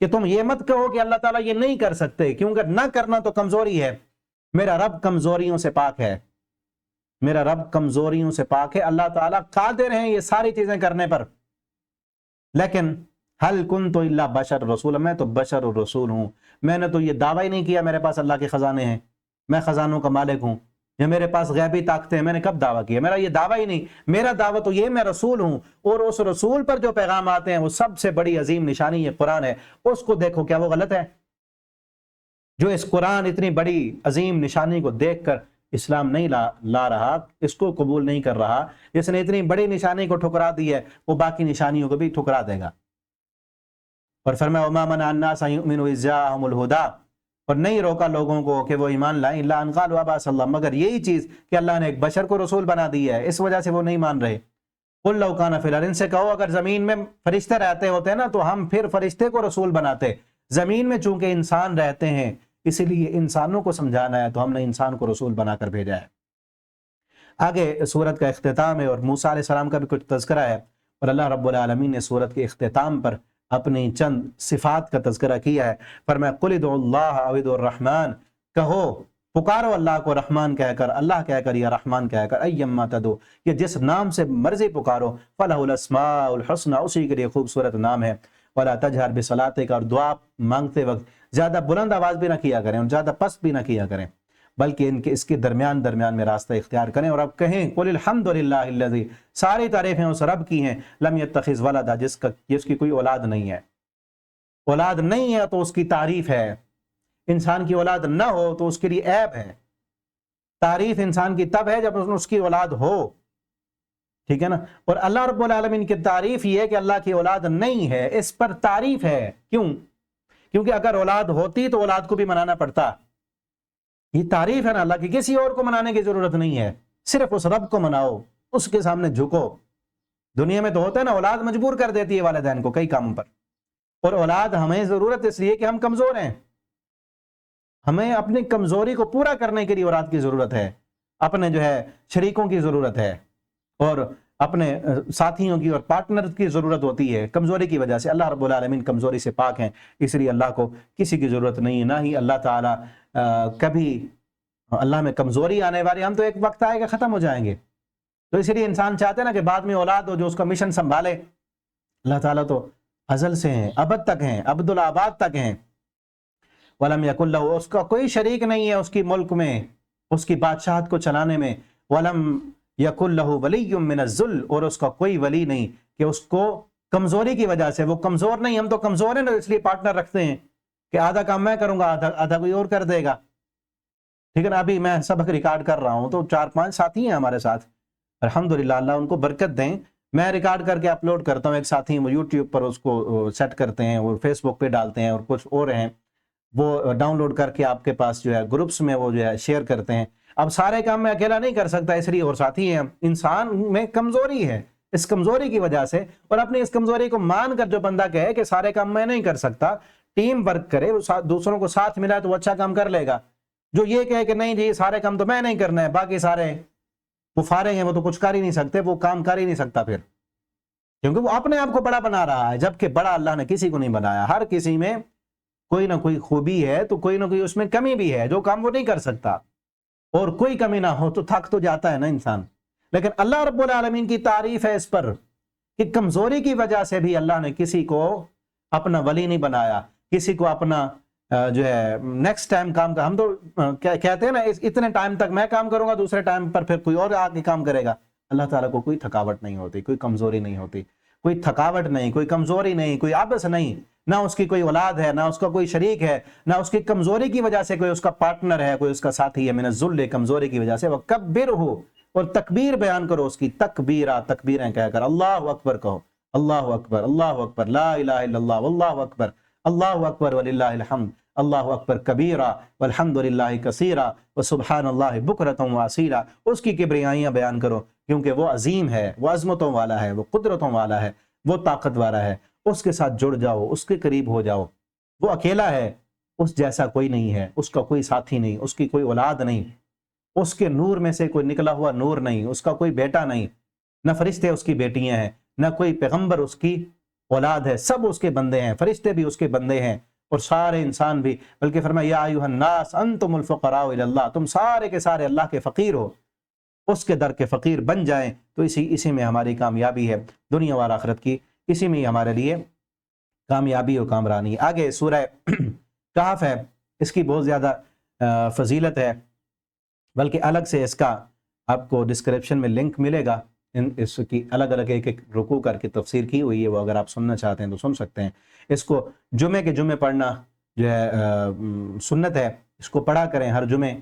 کہ تم یہ مت کہو کہ اللہ تعالیٰ یہ نہیں کر سکتے، کیونکہ نہ کرنا تو کمزوری ہے۔ میرا رب کمزوریوں سے پاک ہے، میرا رب کمزوریوں سے پاک ہے، اللہ تعالیٰ قادر ہیں یہ ساری چیزیں کرنے پر۔ لیکن حل کن تو اللہ بشر رسول، میں تو بشر اور رسول ہوں، میں نے تو یہ دعویٰ ہی نہیں کیا میرے پاس اللہ کے خزانے ہیں، میں خزانوں کا مالک ہوں، یا میرے پاس غیبی طاقتیں ہیں، میں نے کب دعویٰ کیا؟ میرا یہ دعویٰ ہی نہیں، میرا دعویٰ تو یہ میں رسول ہوں، اور اس رسول پر جو پیغام آتے ہیں وہ سب سے بڑی عظیم نشانی یہ قرآن ہے، اس کو دیکھو کیا وہ غلط ہے؟ جو اس قرآن اتنی بڑی عظیم نشانی کو دیکھ کر اسلام نہیں لا رہا، اس کو قبول نہیں کر رہا، جس نے اتنی بڑی نشانی کو ٹھکرا دی ہے وہ باقی نشانیوں کو بھی ٹھکرا دے گا۔ اور فرمایا وما منع الناس ان يؤمنوا اذ جاءهم الهدى، اور نہیں روکا لوگوں کو کہ وہ ایمان لائیں الا ان قالوا عباس اللہ، مگر یہی چیز کہ اللہ نے ایک بشر کو رسول بنا دی ہے، اس وجہ سے وہ نہیں مان رہے۔ قل لو کان فی الارض، ان سے کہو اگر زمین میں فرشتے رہتے ہوتے نا تو ہم پھر فرشتے کو رسول بناتے، زمین میں چونکہ انسان رہتے ہیں اسی لیے انسانوں کو سمجھانا ہے تو ہم نے انسان کو رسول بنا کر بھیجا ہے۔ آگے سورت کا اختتام ہے اور موسیٰ علیہ السلام کا بھی کچھ تذکرہ ہے، اور اللہ رب العالمین نے سورت کے اختتام پر اپنی چند صفات کا تذکرہ کیا ہے۔ فرمایا قل ادعوا اللہ او ادعوا الرحمن، کہو پکارو اللہ کو رحمان کہہ کر، اللہ کہہ کر یا رحمان کہہ کر، ایما تدعو، یہ جس نام سے مرضی پکارو، فلہ الاسماء الحسنى، اسی کے لیے خوبصورت نام ہے۔ ولا تجہر بصلاتک، اور دعا مانگتے وقت زیادہ بلند آواز بھی نہ کیا کریں اور زیادہ پست بھی نہ کیا کریں، بلکہ اس کے درمیان میں راستہ اختیار کریں۔ اور اب کہیں قل الحمد للہ الذی، ساری تعریفیں اس رب کی ہیں، لم یتخذ ولدا، جس کی کوئی اولاد نہیں ہے۔ اولاد نہیں ہے تو اس کی تعریف ہے، انسان کی اولاد نہ ہو تو اس کے لیے عیب ہے۔ تعریف انسان کی تب ہے جب اس کی اولاد ہو، ٹھیک ہے نا۔ اور اللہ رب العالمین کی تعریف یہ ہے کہ اللہ کی اولاد نہیں ہے، اس پر تعریف ہے۔ کیوں؟ کیونکہ اگر اولاد ہوتی تو اولاد کو بھی منانا پڑتا۔ یہ تعریف ہے نا اللہ کی، کسی اور کو منانے کی ضرورت نہیں ہے، صرف اس رب کو مناؤ، اس کے سامنے جھکو۔ دنیا میں تو ہوتا ہے نا اولاد مجبور کر دیتی ہے والدین کو کئی کاموں پر، اور اولاد ہمیں ضرورت اس لیے کہ ہم کمزور ہیں، ہمیں اپنی کمزوری کو پورا کرنے کے لیے اولاد کی ضرورت ہے، اپنے جو ہے شریکوں کی ضرورت ہے، اور اپنے ساتھیوں کی اور پارٹنر کی ضرورت ہوتی ہے کمزوری کی وجہ سے۔ اللہ رب العالمین کمزوری سے پاک ہیں، اس لیے اللہ کو کسی کی ضرورت نہیں ہے، نہ ہی اللہ تعالیٰ کبھی اللہ میں کمزوری آنے والی، ہم تو ایک وقت آئے گا ختم ہو جائیں گے، تو اس لیے انسان چاہتے ہیں نا کہ بعد میں اولاد ہو جو اس کا مشن سنبھالے۔ اللہ تعالیٰ تو ازل سے ہیں، ابد تک ہیں، ابد الآباد تک ہیں۔ وَلَمْ يَكُنْ لَهُ، اس کا کوئی شریک نہیں ہے اس کی ملک میں، اس کی بادشاہت کو چلانے میں۔ وَلَمْ يَكُنْ لَهُ وَلِيٌّ مِّنَ الذُّلِّ، اور اس کا کوئی ولی نہیں کہ اس کو کمزوری کی وجہ سے، وہ کمزور نہیں، ہم تو کمزور ہیں نا اس لیے پارٹنر رکھتے ہیں کہ آدھا کام میں کروں گا، آدھا کوئی اور کر دے گا، ٹھیک ہے نا۔ ابھی میں سبق ریکارڈ کر رہا ہوں تو 4-5 ساتھی ہیں ہمارے ساتھ، الحمدللہ، اللہ ان کو برکت دیں۔ میں ریکارڈ کر کے اپلوڈ کرتا ہوں، ایک ساتھی وہ یوٹیوب پر اس کو سیٹ کرتے ہیں اور فیس بک پہ ڈالتے ہیں، اور کچھ اور ہیں وہ ڈاؤن لوڈ کر کے آپ کے پاس جو ہے گروپس میں وہ جو ہے شیئر کرتے ہیں۔ اب سارے کام میں اکیلا نہیں کر سکتا، اس لیے اور ساتھی ہیں۔ انسان میں کمزوری ہے، اس کمزوری کی وجہ سے، اور اپنی اس کمزوری کو مان کر جو بندہ کہے کہ سارے کام میں نہیں کر سکتا، ٹیم ورک کرے، دوسروں کو ساتھ ملا تو وہ اچھا کام کر لے گا۔ جو یہ کہے کہ نہیں جی سارے کام تو میں نہیں کرنا ہے، باقی سارے وہ فارغ ہیں، وہ تو کچھ کر ہی نہیں سکتے، وہ کام کر ہی نہیں سکتا پھر، کیونکہ وہ اپنے آپ کو بڑا بنا رہا ہے، جبکہ بڑا اللہ نے کسی کو نہیں بنایا۔ ہر کسی میں کوئی نہ کوئی خوبی ہے تو کوئی نہ کوئی اس میں کمی بھی ہے، جو کام وہ نہیں کر سکتا، اور کوئی کمی نہ ہو تو تھک تو جاتا ہے نا انسان۔ لیکن اللہ رب العالمین کی تعریف ہے اس پر کہ کمزوری کی وجہ سے بھی اللہ نے کسی کو اپنا ولی نہیں بنایا، کسی کو اپنا جو ہے نیکسٹ ٹائم کام کا، ہم تو کہتے ہیں نا اتنے ٹائم تک میں کام کروں گا، دوسرے ٹائم پر پھر کوئی اور آ کے کام کرے گا۔ اللہ تعالیٰ کو کوئی تھکاوٹ نہیں ہوتی، کوئی کمزوری نہیں ہوتی، کوئی تھکاوٹ نہیں، کوئی کمزوری نہیں، کوئی عبث نہیں، نہ اس کی کوئی اولاد ہے، نہ اس کا کوئی شریک ہے، نہ اس کی کمزوری کی وجہ سے کوئی اس کا پارٹنر ہے، کوئی اس کا ساتھی ہے۔ من الذل، کمزوری کی وجہ سے، وَكَبِّرْهُ، اور تکبیر بیان کرو اس کی، تکبیریں کہہ کر اللہ اکبر کہو، اللہ اکبر، اللہ اکبر، لا الہ الا اللہ، واللہ اکبر، اللہ اکبر وللہ الحمد، اللہ اکبر کبیرہ والحمد للہ کثیرہ وسبحان اللہ بکرۃ واصیلا۔ اس کی کبریائیاں بیان کرو، کیونکہ وہ عظیم ہے، وہ عظمتوں والا ہے، وہ قدرتوں والا ہے، وہ طاقت والا ہے۔ اس کے ساتھ جڑ جاؤ، اس کے قریب ہو جاؤ، وہ اکیلا ہے، اس جیسا کوئی نہیں ہے، اس کا کوئی ساتھی نہیں، اس کی کوئی اولاد نہیں، اس کے نور میں سے کوئی نکلا ہوا نور نہیں، اس کا کوئی بیٹا نہیں، نہ فرشتے اس کی بیٹیاں ہیں، نہ کوئی پیغمبر اس کی اولاد ہے، سب اس کے بندے ہیں، فرشتے بھی اس کے بندے ہیں اور سارے انسان بھی، بلکہ فرمایا یا ایھا الناس انتم الفقراء الی اللہ، تم سارے کے سارے اللہ کے فقیر ہو، اس کے در کے فقیر بن جائیں تو اسی میں ہماری کامیابی ہے دنیا اور آخرت کی، اسی میں ہی ہمارے لیے کامیابی اور کامرانی ہے۔ آگے سورہ کہف ہے، اس کی بہت زیادہ فضیلت ہے، بلکہ الگ سے اس کا آپ کو ڈسکرپشن میں لنک ملے گا، اس کی الگ الگ ایک ایک رکوع کر کے تفسیر کی ہوئی ہے، وہ اگر آپ سننا چاہتے ہیں تو سن سکتے ہیں۔ اس کو جمعے کے جمعے پڑھنا جو ہے سنت ہے، اس کو پڑھا کریں ہر جمعے۔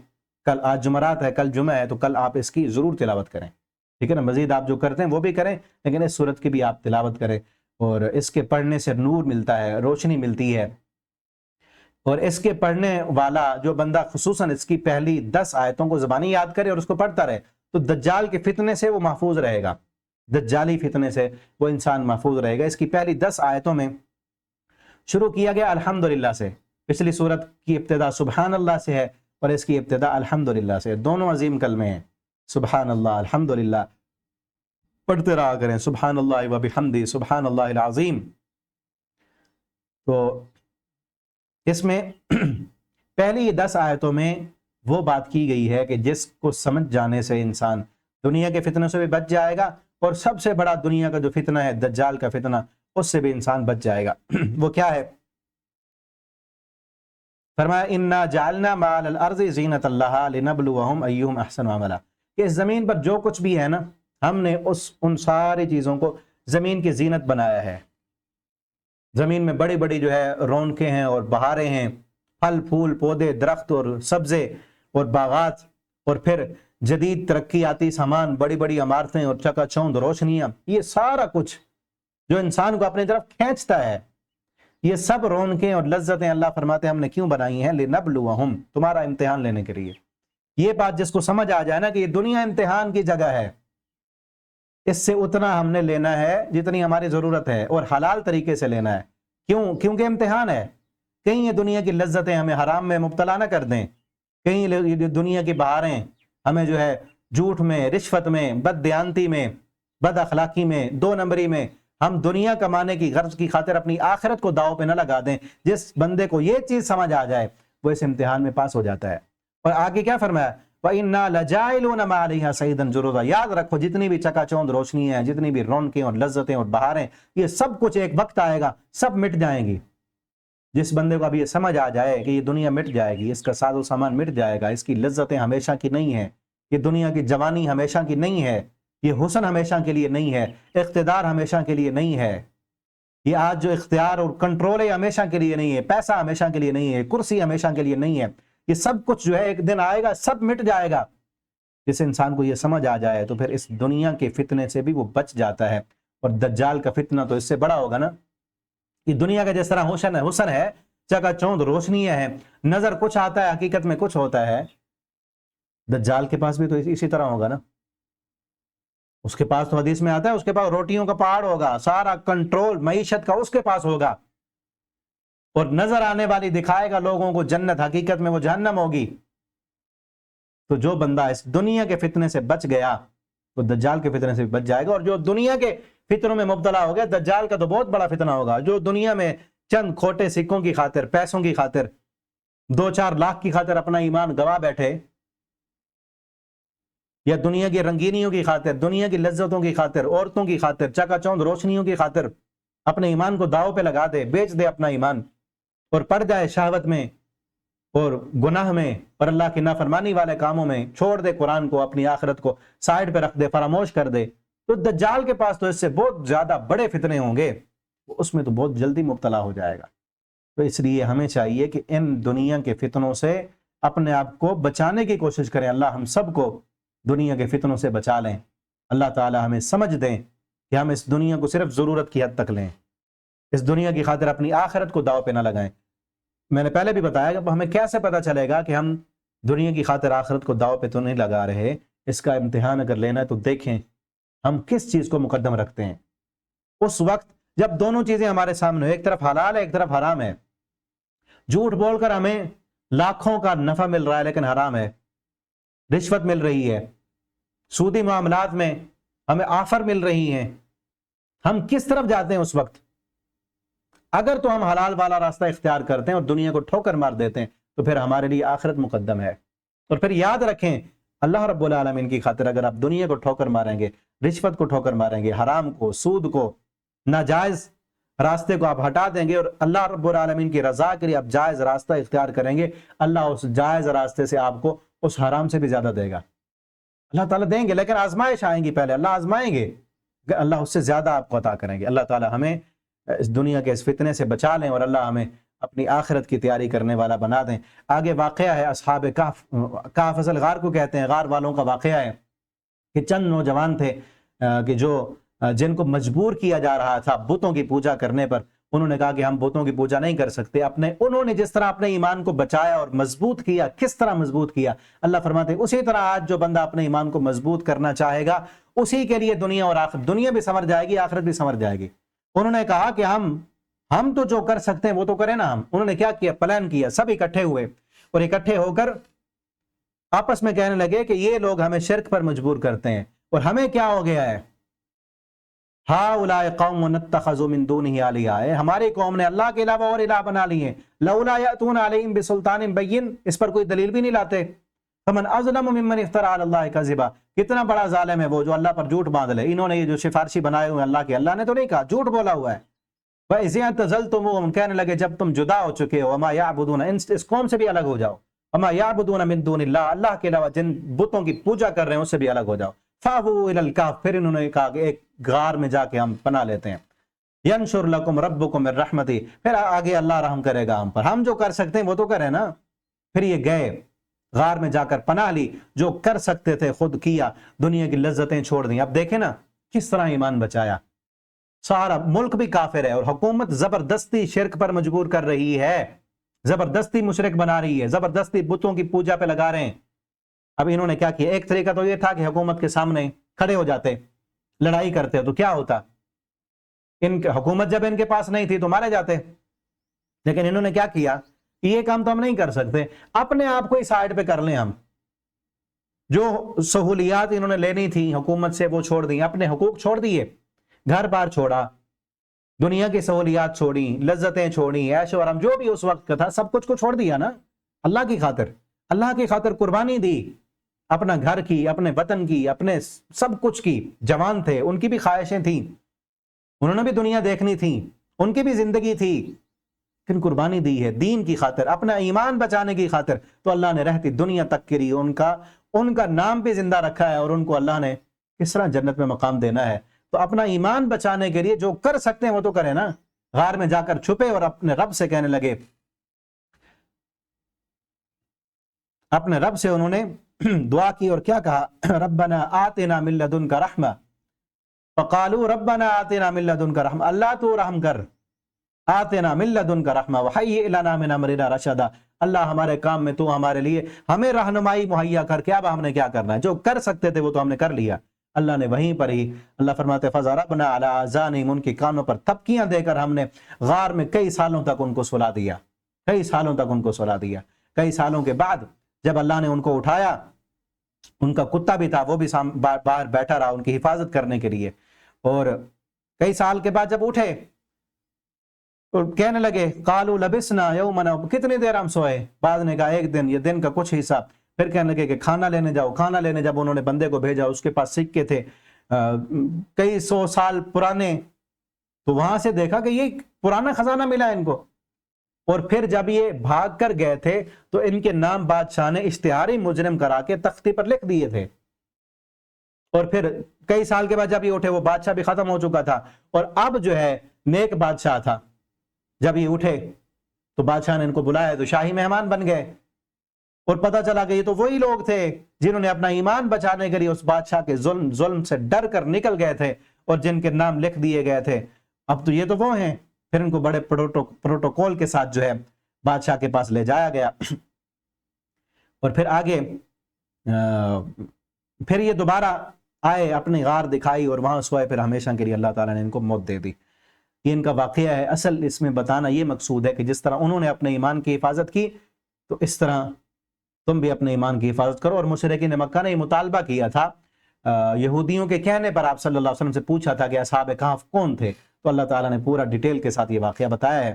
کل آج جمعرات ہے، کل جمعہ ہے، تو کل آپ اس کی ضرور تلاوت کریں، ٹھیک ہے نا؟ مزید آپ جو کرتے ہیں وہ بھی کریں، لیکن اس صورت کی بھی آپ تلاوت کریں، اور اس کے پڑھنے سے نور ملتا ہے، روشنی ملتی ہے، اور اس کے پڑھنے والا جو بندہ خصوصاً اس کی پہلی 10 آیتوں کو زبانی یاد کرے اور اس کو پڑھتا رہے تو دجال کے فتنے سے وہ محفوظ رہے گا، دجالی فتنے سے وہ انسان محفوظ رہے گا۔ اس کی پہلی 10 آیتوں میں شروع کیا گیا الحمدللہ سے، پچھلی سورت کی ابتدا سبحان اللہ سے ہے اور اس کی ابتدا الحمدللہ سے، دونوں عظیم کلمے ہیں، سبحان اللہ الحمدللہ، پڑھتے رہا کریں، سبحان اللہ و بحمدہ سبحان اللہ العظیم۔ تو اس میں پہلی 10 آیتوں میں وہ بات کی گئی ہے کہ جس کو سمجھ جانے سے انسان دنیا کے فتنوں سے بھی بچ جائے گا، اور سب سے بڑا دنیا کا جو فتنہ ہے دجال کا فتنہ، اس سے بھی انسان بچ جائے گا۔ وہ کیا ہے؟ فرمایا انا جعلنا ما علی الارض زینۃ لہا لنبلوہم ایہم احسن عملا، کہ اس زمین پر جو کچھ بھی ہے نا، ہم نے ان ساری چیزوں کو زمین کی زینت بنایا ہے۔ زمین میں بڑی بڑی جو ہے رونقیں ہیں اور بہاریں ہیں، پھل پھول پودے درخت اور سبزے اور باغات، اور پھر جدید ترقیاتی سامان، بڑی بڑی عمارتیں اور چکا چوند روشنیاں، یہ سارا کچھ جو انسان کو اپنی طرف کھینچتا ہے، یہ سب رونقیں اور لذتیں اللہ فرماتے ہیں ہم نے کیوں بنائی ہیں؟ لنبلوہم، تمہارا امتحان لینے کے لیے۔ یہ بات جس کو سمجھ آ جائے نا کہ یہ دنیا امتحان کی جگہ ہے، اس سے اتنا ہم نے لینا ہے جتنی ہماری ضرورت ہے، اور حلال طریقے سے لینا ہے۔ کیونکہ امتحان ہے، کہیں یہ دنیا کی لذتیں ہمیں حرام میں مبتلا نہ کر دیں، کہیں یہ دنیا کی بہاریں ہمیں جو ہے جھوٹ میں، رشوت میں، بد دیانتی میں، بد اخلاقی میں، 2 نمبری میں، ہم دنیا کمانے کی غرض کی خاطر اپنی آخرت کو داؤ پہ نہ لگا دیں۔ جس بندے کو یہ چیز سمجھ آ جائے وہ اس امتحان میں پاس ہو جاتا ہے۔ اور آگے کیا فرمایا؟ وَإِنَّا لَجَائِلُونَ مَا عَلَيْهَا سَيِّدًا جُرُوزًا، یاد رکھو جتنی بھی چکا چوند روشنی ہیں، جتنی بھی رونقیں اور لذتیں اور بہاریں، یہ سب کچھ ایک وقت آئے گا، سب مٹ جائیں گی۔ جس بندے کو اب یہ سمجھ آ جائے کہ یہ دنیا مٹ جائے گی، اس کا ساز و سامان مٹ جائے گا، اس کی لذتیں ہمیشہ کی نہیں ہیں، یہ دنیا کی جوانی ہمیشہ کی نہیں ہے، یہ حسن ہمیشہ کے لیے نہیں ہے، اقتدار ہمیشہ کے لیے نہیں ہے، یہ آج جو اختیار اور کنٹرول ہے ہمیشہ کے لیے نہیں ہے، پیسہ ہمیشہ کے لیے نہیں ہے، کرسی ہمیشہ کے لیے نہیں ہے، یہ سب کچھ جو ہے ایک دن آئے گا، سب مٹ جائے گا۔ جس انسان کو یہ سمجھ آ جائے تو پھر اس دنیا کے فتنے سے بھی وہ بچ جاتا ہے، اور دجال کا فتنہ تو اس سے بڑا ہوگا نا۔ یہ دنیا کا جس طرح حسن ہے، چکا چوند روشنیاں ہیں، نظر کچھ آتا ہے حقیقت میں کچھ ہوتا ہے، دجال کے پاس بھی تو اسی طرح ہوگا نا۔ اس کے پاس تو حدیث میں آتا ہے اس کے پاس روٹیوں کا پہاڑ ہوگا، سارا کنٹرول معیشت کا اس کے پاس ہوگا، اور نظر آنے والی دکھائے گا لوگوں کو جنت، حقیقت میں وہ جہنم ہوگی۔ تو جو بندہ اس دنیا کے فتنے سے بچ گیا تو دجال کے فتنے سے بھی بچ جائے گا، اور جو دنیا کے فتنوں میں مبتلا ہو گیا، دجال کا تو بہت بڑا فتنہ ہوگا۔ جو دنیا میں چند کھوٹے سکوں کی خاطر، پیسوں کی خاطر، 2-4 لاکھ کی خاطر اپنا ایمان گوا بیٹھے، یا دنیا کی رنگینیوں کی خاطر، دنیا کی لذتوں کی خاطر، عورتوں کی خاطر، چکا چوند روشنیوں کی خاطر اپنے ایمان کو داؤ پہ لگا دے، بیچ دے اپنا ایمان، اور پڑ جائے شہوت میں اور گناہ میں اور اللہ کی نافرمانی والے کاموں میں، چھوڑ دے قرآن کو، اپنی آخرت کو سائڈ پہ رکھ دے، فراموش کر دے، تو دجال کے پاس تو اس سے بہت زیادہ بڑے فتنے ہوں گے، اس میں تو بہت جلدی مبتلا ہو جائے گا۔ تو اس لیے ہمیں چاہیے کہ ان دنیا کے فتنوں سے اپنے آپ کو بچانے کی کوشش کریں۔ اللہ ہم سب کو دنیا کے فتنوں سے بچا لیں، اللہ تعالی ہمیں سمجھ دیں کہ ہم اس دنیا کو صرف ضرورت کی حد تک لیں، اس دنیا کی خاطر اپنی آخرت کو داؤ پہ نہ لگائیں۔ میں نے پہلے بھی بتایا کہ ہمیں کیسے پتہ چلے گا کہ ہم دنیا کی خاطر آخرت کو داؤ پہ تو نہیں لگا رہے؟ اس کا امتحان اگر لینا ہے تو دیکھیں ہم کس چیز کو مقدم رکھتے ہیں۔ اس وقت جب دونوں چیزیں ہمارے سامنے، ایک طرف حلال ہے ایک طرف حرام ہے، جھوٹ بول کر ہمیں لاکھوں کا نفع مل رہا ہے لیکن حرام ہے، رشوت مل رہی ہے، سودی معاملات میں ہمیں آفر مل رہی ہیں، ہم کس طرف جاتے ہیں اس وقت؟ اگر تو ہم حلال والا راستہ اختیار کرتے ہیں اور دنیا کو ٹھوکر مار دیتے ہیں تو پھر ہمارے لیے آخرت مقدم ہے. اور پھر یاد رکھیں اللہ رب العالمین کی خاطر اگر آپ دنیا کو ٹھوکر ماریں گے، رشوت کو ٹھوکر ماریں گے، حرام کو، سود کو، ناجائز راستے کو آپ ہٹا دیں گے اور اللہ رب العالمین کی رضا کے لیے آپ جائز راستہ اختیار کریں گے، اللہ اس جائز راستے سے آپ کو اس حرام سے بھی زیادہ دے گا. اللہ تعالیٰ دیں گے، لیکن آزمائش آئیں گی، پہلے اللہ آزمائیں گے، اللہ اس سے زیادہ آپ کو عطا کریں گے. اللہ تعالیٰ ہمیں اس دنیا کے اس فتنے سے بچا لیں اور اللہ ہمیں اپنی آخرت کی تیاری کرنے والا بنا دیں. آگے واقعہ ہے اصحاب کہف. کہف اصل غار کو کہتے ہیں، غار والوں کا واقعہ ہے کہ چند نوجوان تھے کہ جن کو مجبور کیا جا رہا تھا بتوں کی پوجا کرنے پر. انہوں نے کہا کہ ہم بتوں کی پوجا نہیں کر سکتے. انہوں نے جس طرح اپنے ایمان کو بچایا اور مضبوط کیا، کس طرح مضبوط کیا؟ اللہ فرماتے ہیں اسی طرح آج جو بندہ اپنے ایمان کو مضبوط کرنا چاہے گا اسی کے لیے دنیا اور آخرت، دنیا بھی سنور جائے گی، آخرت بھی سنور جائے گی. انہوں نے کہا کہ ہم تو جو کر سکتے ہیں وہ تو کریں نا. انہوں نے کیا کیا؟ پلان کیا. سب اکٹھے ہوئے اور اکٹھے ہو کر آپس میں کہنے لگے کہ یہ لوگ ہمیں شرک پر مجبور کرتے ہیں اور ہمیں کیا ہو گیا ہے؟ ہؤلاء قوم اتخذوا من دونه آلیاء، ہماری قوم نے اللہ کے علاوہ اور الہ بنا لیے. لولا یاتون علیہم بسلطان بین، اس پر کوئی دلیل بھی نہیں لاتے. فمن اظلم ممن افترى علی اللہ کذبا، کتنا بڑا ظالم ہے وہ جو اللہ پر جھوٹ باندھ لے. انہوں نے یہ جو سفارشی بنائے ہوئے اللہ کے، اللہ نے تو نہیں کہا، جھوٹ بولا ہوا ہے. وَإِذِ اعْتَزَلْتُمُوهُمْ، کہنے لگے جب تم جدا ہو چکے ہو، وَمَا يَعْبُدُونَ، اس قوم سے بھی الگ ہو جاؤ. وَمَا يَعْبُدُونَ مِن دُونِ اللَّهِ، اللہ کے علاوہ جن بتوں کی پوجا کر رہے ہیں اس سے بھی الگ ہو جاؤ. فَأْوُوا إِلَى الْكَهْفِ، پھر انہوں نے کہا کہ ایک غار میں جا کے ہم پناہ لیتے ہیں. يَنشُرْ لَكُمْ رَبُّكُمْ مِن رَحْمَتِهِ، پھر آگے اللہ رحم کرے گا ہم پر. ہم جو کر سکتے ہیں وہ تو کریں نا. پھر یہ گئے غار میں جا کر پناہ لی، جو کر سکتے تھے خود کیا، دنیا کی لذتیں چھوڑ دیں. اب دیکھیں نا کس طرح ایمان بچایا. سارا ملک بھی کافر ہے اور حکومت زبردستی شرک پر مجبور کر رہی ہے، زبردستی مشرک بنا رہی ہے، زبردستی بتوں کی پوجا پہ لگا رہے ہیں. اب انہوں نے کیا کیا؟ ایک طریقہ تو یہ تھا کہ حکومت کے سامنے کھڑے ہو جاتے، لڑائی کرتے تو کیا ہوتا؟ حکومت جب ان کے پاس نہیں تھی تو مارے جاتے. لیکن انہوں نے کیا کیا؟ یہ کام تو ہم نہیں کر سکتے، اپنے آپ کو ہی سائڈ پہ کر لیں. ہم جو سہولیات انہوں نے لینی تھی حکومت سے وہ چھوڑ دی، اپنے حقوق چھوڑ دیے، گھر بار چھوڑا، دنیا کی سہولیات چھوڑی، لذتیں چھوڑی، عیش و آرام جو بھی اس وقت کا تھا سب کچھ کو چھوڑ دیا نا. اللہ کی خاطر، اللہ کی خاطر قربانی دی، اپنا گھر کی، اپنے وطن کی، اپنے سب کچھ کی. جوان تھے، ان کی بھی خواہشیں تھیں، انہوں نے بھی دنیا دیکھنی تھی، ان کی بھی زندگی تھی، پھر قربانی دی ہے دین کی خاطر، اپنا ایمان بچانے کی خاطر. تو اللہ نے رہتی دنیا تک کے لیے ان کا نام بھی زندہ رکھا ہے اور ان کو اللہ نے کس طرح جنت میں مقام دینا ہے. تو اپنا ایمان بچانے کے لیے جو کر سکتے ہیں وہ تو کریں نا. غار میں جا کر چھپے اور اپنے رب سے کہنے لگے، اپنے رب سے انہوں نے دعا کی اور کیا کہا؟ ربنا آتنا من لدنک رحمہ، فقالوا ربنا آتنا من لدنک رحمہ، اللہ تو رحم کر. آتنا من لدنک رحمہ وہیئ لنا من امرنا رشدا، اللہ ہمارے کام میں تو ہمارے لیے ہمیں رہنمائی مہیا کر کے. اب ہم نے کیا کرنا ہے؟ جو کر سکتے تھے وہ تو ہم نے کر لیا. اللہ نے وہیں پر ہی، اللہ فرماتے فضربنا علی آذانہم، ان کے کانوں پر تھپکیاں دے کر ہم نے غار میں کئی سالوں تک ان کو سلا دیا، کئی سالوں تک ان کو سلا دیا. کئی سالوں کے بعد جب اللہ نے ان کو اٹھایا، ان کا کتا بھی تھا وہ بھی باہر بیٹھا رہا ان کی حفاظت کرنے کے لیے. اور کئی سال کے بعد جب اٹھے تو کہنے لگے قالوا لبسنا یوما، کتنی دیر ہم سوئے؟ بعد نے کہا ایک دن، یہ دن کا کچھ حصہ. پھر کہنے لگے کہ کھانا لینے جاؤ، کھانا لینے جب انہوں نے بندے کو بھیجا، اس کے پاس سکے تھے کئی 100 سال پرانے، تو وہاں سے دیکھا کہ یہ پرانا خزانہ ملا ان کو. اور پھر جب یہ بھاگ کر گئے تھے تو ان کے نام بادشاہ نے اشتہاری مجرم کرا کے تختی پر لکھ دیے تھے. اور پھر کئی سال کے بعد جب یہ اٹھے وہ بادشاہ بھی ختم ہو چکا تھا اور اب جو ہے نیک بادشاہ تھا. جب یہ اٹھے تو بادشاہ نے ان کو بلایا تو شاہی مہمان بن گئے اور پتہ چلا کہ یہ تو وہی لوگ تھے جنہوں نے اپنا ایمان بچانے کے لیے اس بادشاہ کے ظلم سے ڈر کر نکل گئے تھے اور جن کے نام لکھ دیے گئے تھے. اب تو یہ تو وہ ہیں. پھر ان کو بڑے پروٹوکول کے ساتھ جو ہے بادشاہ کے پاس لے جایا گیا. اور پھر آگے پھر یہ دوبارہ آئے، اپنی غار دکھائی اور وہاں سوئے. پھر ہمیشہ کے لیے اللہ تعالیٰ نے ان کو موت دے دی. یہ ان کا واقعہ ہے. اصل اس میں بتانا یہ مقصود ہے کہ جس طرح انہوں نے اپنے ایمان کی حفاظت کی تو اس طرح تم بھی اپنے ایمان کی حفاظت کرو. اور مشرکین مکہ نے یہ مطالبہ کیا تھا یہودیوں کے کہنے پر. آپ صلی اللہ علیہ وسلم سے پوچھا تھا کہ اصحاب کہف کون تھے، تو اللہ تعالیٰ نے پورا ڈیٹیل کے ساتھ یہ واقعہ بتایا ہے،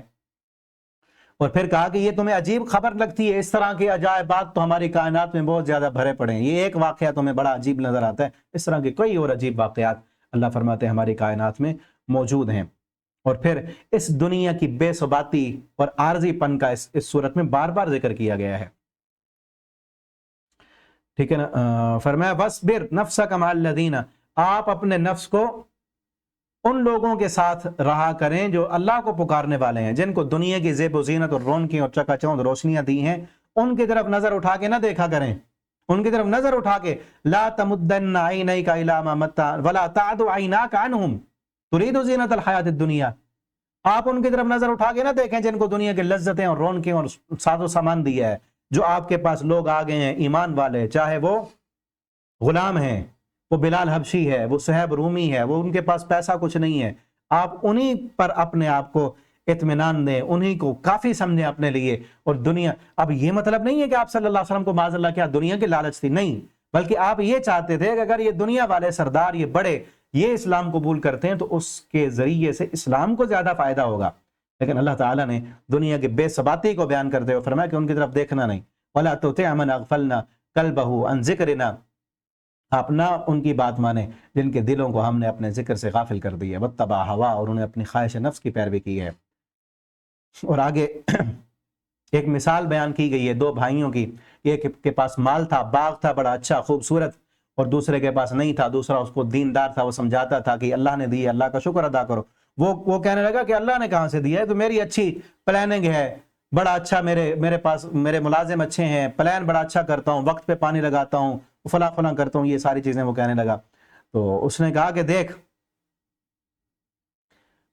اور پھر کہا کہ یہ تمہیں عجیب خبر لگتی ہے، اس طرح کے عجائبات تو ہماری کائنات میں بہت زیادہ بھرے پڑے ہیں، یہ ایک واقعہ تمہیں بڑا عجیب نظر آتا ہے، اس طرح کے کئی اور عجیب واقعات اللہ فرماتے ہیں ہماری کائنات میں موجود ہیں۔ اور پھر اس دنیا کی بے ثباتی اور عارضی پن کا اس صورت میں بار بار ذکر کیا گیا ہے، ٹھیک ہے نا۔ فرمایا وَاصْبِرْ نَفْسَكَ مَعَ الَّذِينَ، آپ اپنے نفس کو ان لوگوں کے ساتھ رہا کریں جو اللہ کو پکارنے والے ہیں، جن کو دنیا کی زیب و زینت اور رونقیں اور چکا چوند روشنیاں دی ہیں، ان کی طرف نظر اٹھا کے نہ دیکھا کریں، ان کی طرف نظر اٹھا کے لا تمدن عینیک الی ما متع ولا تعد عیناک عنہم ترید زینت الحیات الدنیا، آپ ان کی طرف نظر اٹھا کے نہ دیکھیں جن کو دنیا کی لذتیں اور رونقیں اور ساز و سامان دیا ہے، جو آپ کے پاس لوگ آ گئے ہیں ایمان والے، چاہے وہ غلام ہیں، وہ بلال حبشی ہے، وہ صہیب رومی ہے، وہ ان کے پاس پیسہ کچھ نہیں ہے، آپ انہی پر اپنے آپ کو اطمینان دیں، انہی کو کافی سمجھیں اپنے لیے۔ اور دنیا، اب یہ مطلب نہیں ہے کہ آپ صلی اللہ علیہ وسلم کو معاذ اللہ کیا دنیا کی لالچ تھی، نہیں، بلکہ آپ یہ چاہتے تھے کہ اگر یہ دنیا والے سردار، یہ بڑے، یہ اسلام قبول کرتے ہیں تو اس کے ذریعے سے اسلام کو زیادہ فائدہ ہوگا۔ لیکن اللہ تعالیٰ نے دنیا کی بے ثباتی کو بیان کرتے ہوئے فرمایا کہ ان کی طرف دیکھنا نہیں، وَلَا تُطِعْ مَنْ أَغْفَلْنَا قَلْبَهُ عَنْ ذِكْرِنَا، آپ نہ ان کی بات مانیں جن کے دلوں کو ہم نے اپنے ذکر سے غافل کر دیا، وَاتَّبَعَ هَوَاهُ، اور انہیں اپنی خواہش نفس کی پیروی کی ہے۔ اور آگے ایک مثال بیان کی گئی ہے دو بھائیوں کی، ایک کے پاس مال تھا، باغ تھا بڑا اچھا خوبصورت، اور دوسرے کے پاس نہیں تھا، دوسرا اس کو دیندار تھا، وہ سمجھاتا تھا کہ اللہ نے دی ہے، اللہ کا شکر ادا کرو، وہ کہنے لگا کہ اللہ نے کہاں سے دیا ہے، تو میری اچھی پلاننگ ہے، بڑا اچھا میرے پاس میرے ملازم اچھے ہیں، پلان بڑا اچھا کرتا ہوں، وقت پہ پانی لگاتا ہوں، فلاں فلاں کرتا ہوں، یہ ساری چیزیں وہ کہنے لگا۔ تو اس نے کہا کہ دیکھ،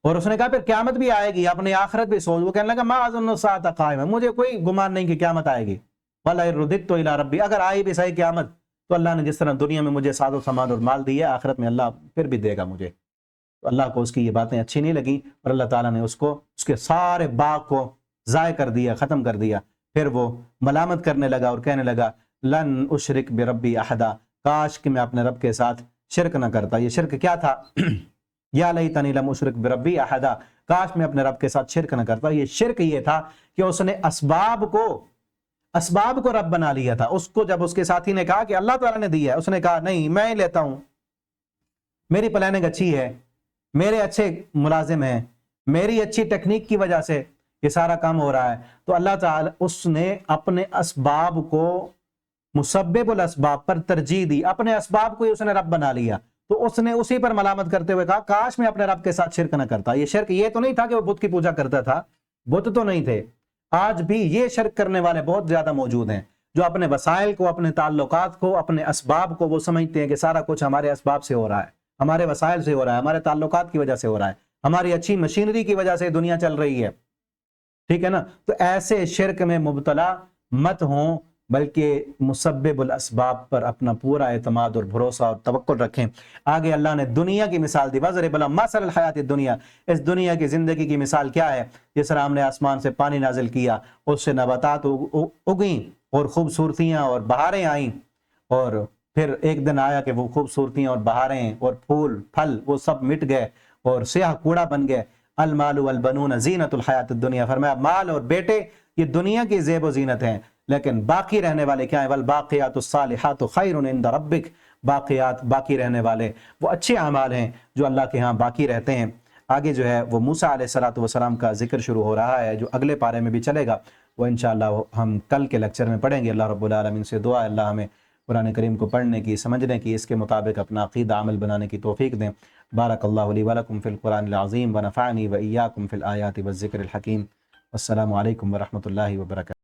اور اس نے کہا پھر قیامت بھی آئے گی، اپنی آخرت بھی سوچ، وہ کہنے لگا ما اظن الساعۃ قائمہ، مجھے کوئی گمان نہیں کہ قیامت آئے گی، وَلَئِن رُدِدتُّ إِلَىٰ رَبِّي، اگر آئی بھی صحیح قیامت تو اللہ نے جس طرح دنیا میں مجھے ساز و سامان اور مال دیا ہے، آخرت میں اللہ پھر بھی دے گا مجھے۔ تو اللہ کو اس کی یہ باتیں اچھی نہیں لگیں، اور اللہ تعالیٰ نے اس کے سارے باغ کو ضائع کر دیا، ختم کر دیا۔ پھر وہ ملامت کرنے لگا اور کہنے لگا لن اشرک بربی احدا، کاش کہ میں اپنے رب کے ساتھ شرک نہ کرتا۔ یہ شرک کیا تھا؟ یا لیتنی لم اشرک بربی احدا، کاش میں اپنے رب کے ساتھ شرک نہ کرتا۔ یہ شرک یہ تھا کہ اس نے اسباب کو رب بنا لیا تھا۔ اس کو جب اس کے ساتھی نے کہا کہ اللہ تعالیٰ نے دیا ہے، اس نے کہا نہیں، میں ہی لیتا ہوں، میری پلاننگ اچھی ہے، میرے اچھے ملازم ہیں، میری اچھی ٹیکنیک کی وجہ سے یہ سارا کام ہو رہا ہے۔ تو اللہ تعالیٰ اس نے اپنے اسباب کو مسبب الاسباب پر ترجیح دی، اپنے اسباب کو ہی اس نے رب بنا لیا۔ تو اس نے اسی پر ملامت کرتے ہوئے کہا کاش میں اپنے رب کے ساتھ شرک نہ کرتا۔ یہ شرک یہ تو نہیں تھا کہ وہ بت کی پوجا کرتا تھا، بت تو نہیں تھے، آج بھی یہ شرک کرنے والے بہت زیادہ موجود ہیں، جو اپنے وسائل کو، اپنے تعلقات کو، اپنے اسباب کو وہ سمجھتے ہیں کہ سارا کچھ ہمارے اسباب سے ہو رہا ہے، ہمارے وسائل سے ہو رہا ہے، ہمارے تعلقات کی وجہ سے ہو رہا ہے، ہماری اچھی مشینری کی وجہ سے دنیا چل رہی ہے، ٹھیک ہے نا۔ تو ایسے شرک میں مبتلا مت ہوں، بلکہ مسبب الاسباب پر اپنا پورا اعتماد اور بھروسہ اور توکل رکھیں۔ آگے اللہ نے دنیا کی مثال دی، وَضْرِبْ لَهُم مَثَلَ الْحَيَاةِ الدُّنْيَا، اس دنیا کی زندگی کی مثال کیا ہے؟ جس طرح ہم نے آسمان سے پانی نازل کیا، اس سے نباتات اگیں اور خوبصورتیاں اور بہاریں آئیں، اور پھر ایک دن آیا کہ وہ خوبصورتیاں اور بہاریں اور پھول پھل وہ سب مٹ گئے اور سیاہ کوڑا بن گئے۔ المال والبنون زینت الحیات الدنیا، فرمایا مال اور بیٹے یہ دنیا کی زیب و زینت ہیں، لیکن باقی رہنے والے کیا ہیں؟ والباقیات الصالحات خیر عند ربک، باقیات باقی رہنے والے وہ اچھے اعمال ہیں جو اللہ کے ہاں باقی رہتے ہیں۔ آگے جو ہے وہ موسیٰ علیہ السلام کا ذکر شروع ہو رہا ہے، جو اگلے پارے میں بھی چلے گا، وہ انشاءاللہ ہم کل کے لیکچر میں پڑھیں گے۔ اللہ رب العالمین سے دعا ہے اللہ ہمیں قرآن کریم کو پڑھنے کی، سمجھنے کی، اس کے مطابق اپنا عقیدہ عمل بنانے کی توفیق دیں۔ بارک اللہ لی ولکم فی القرآن العظیم ونفعنی وإیاکم فی الآیات والذکر الحکیم۔ السلام علیکم ورحمۃ اللہ وبرکاتہ۔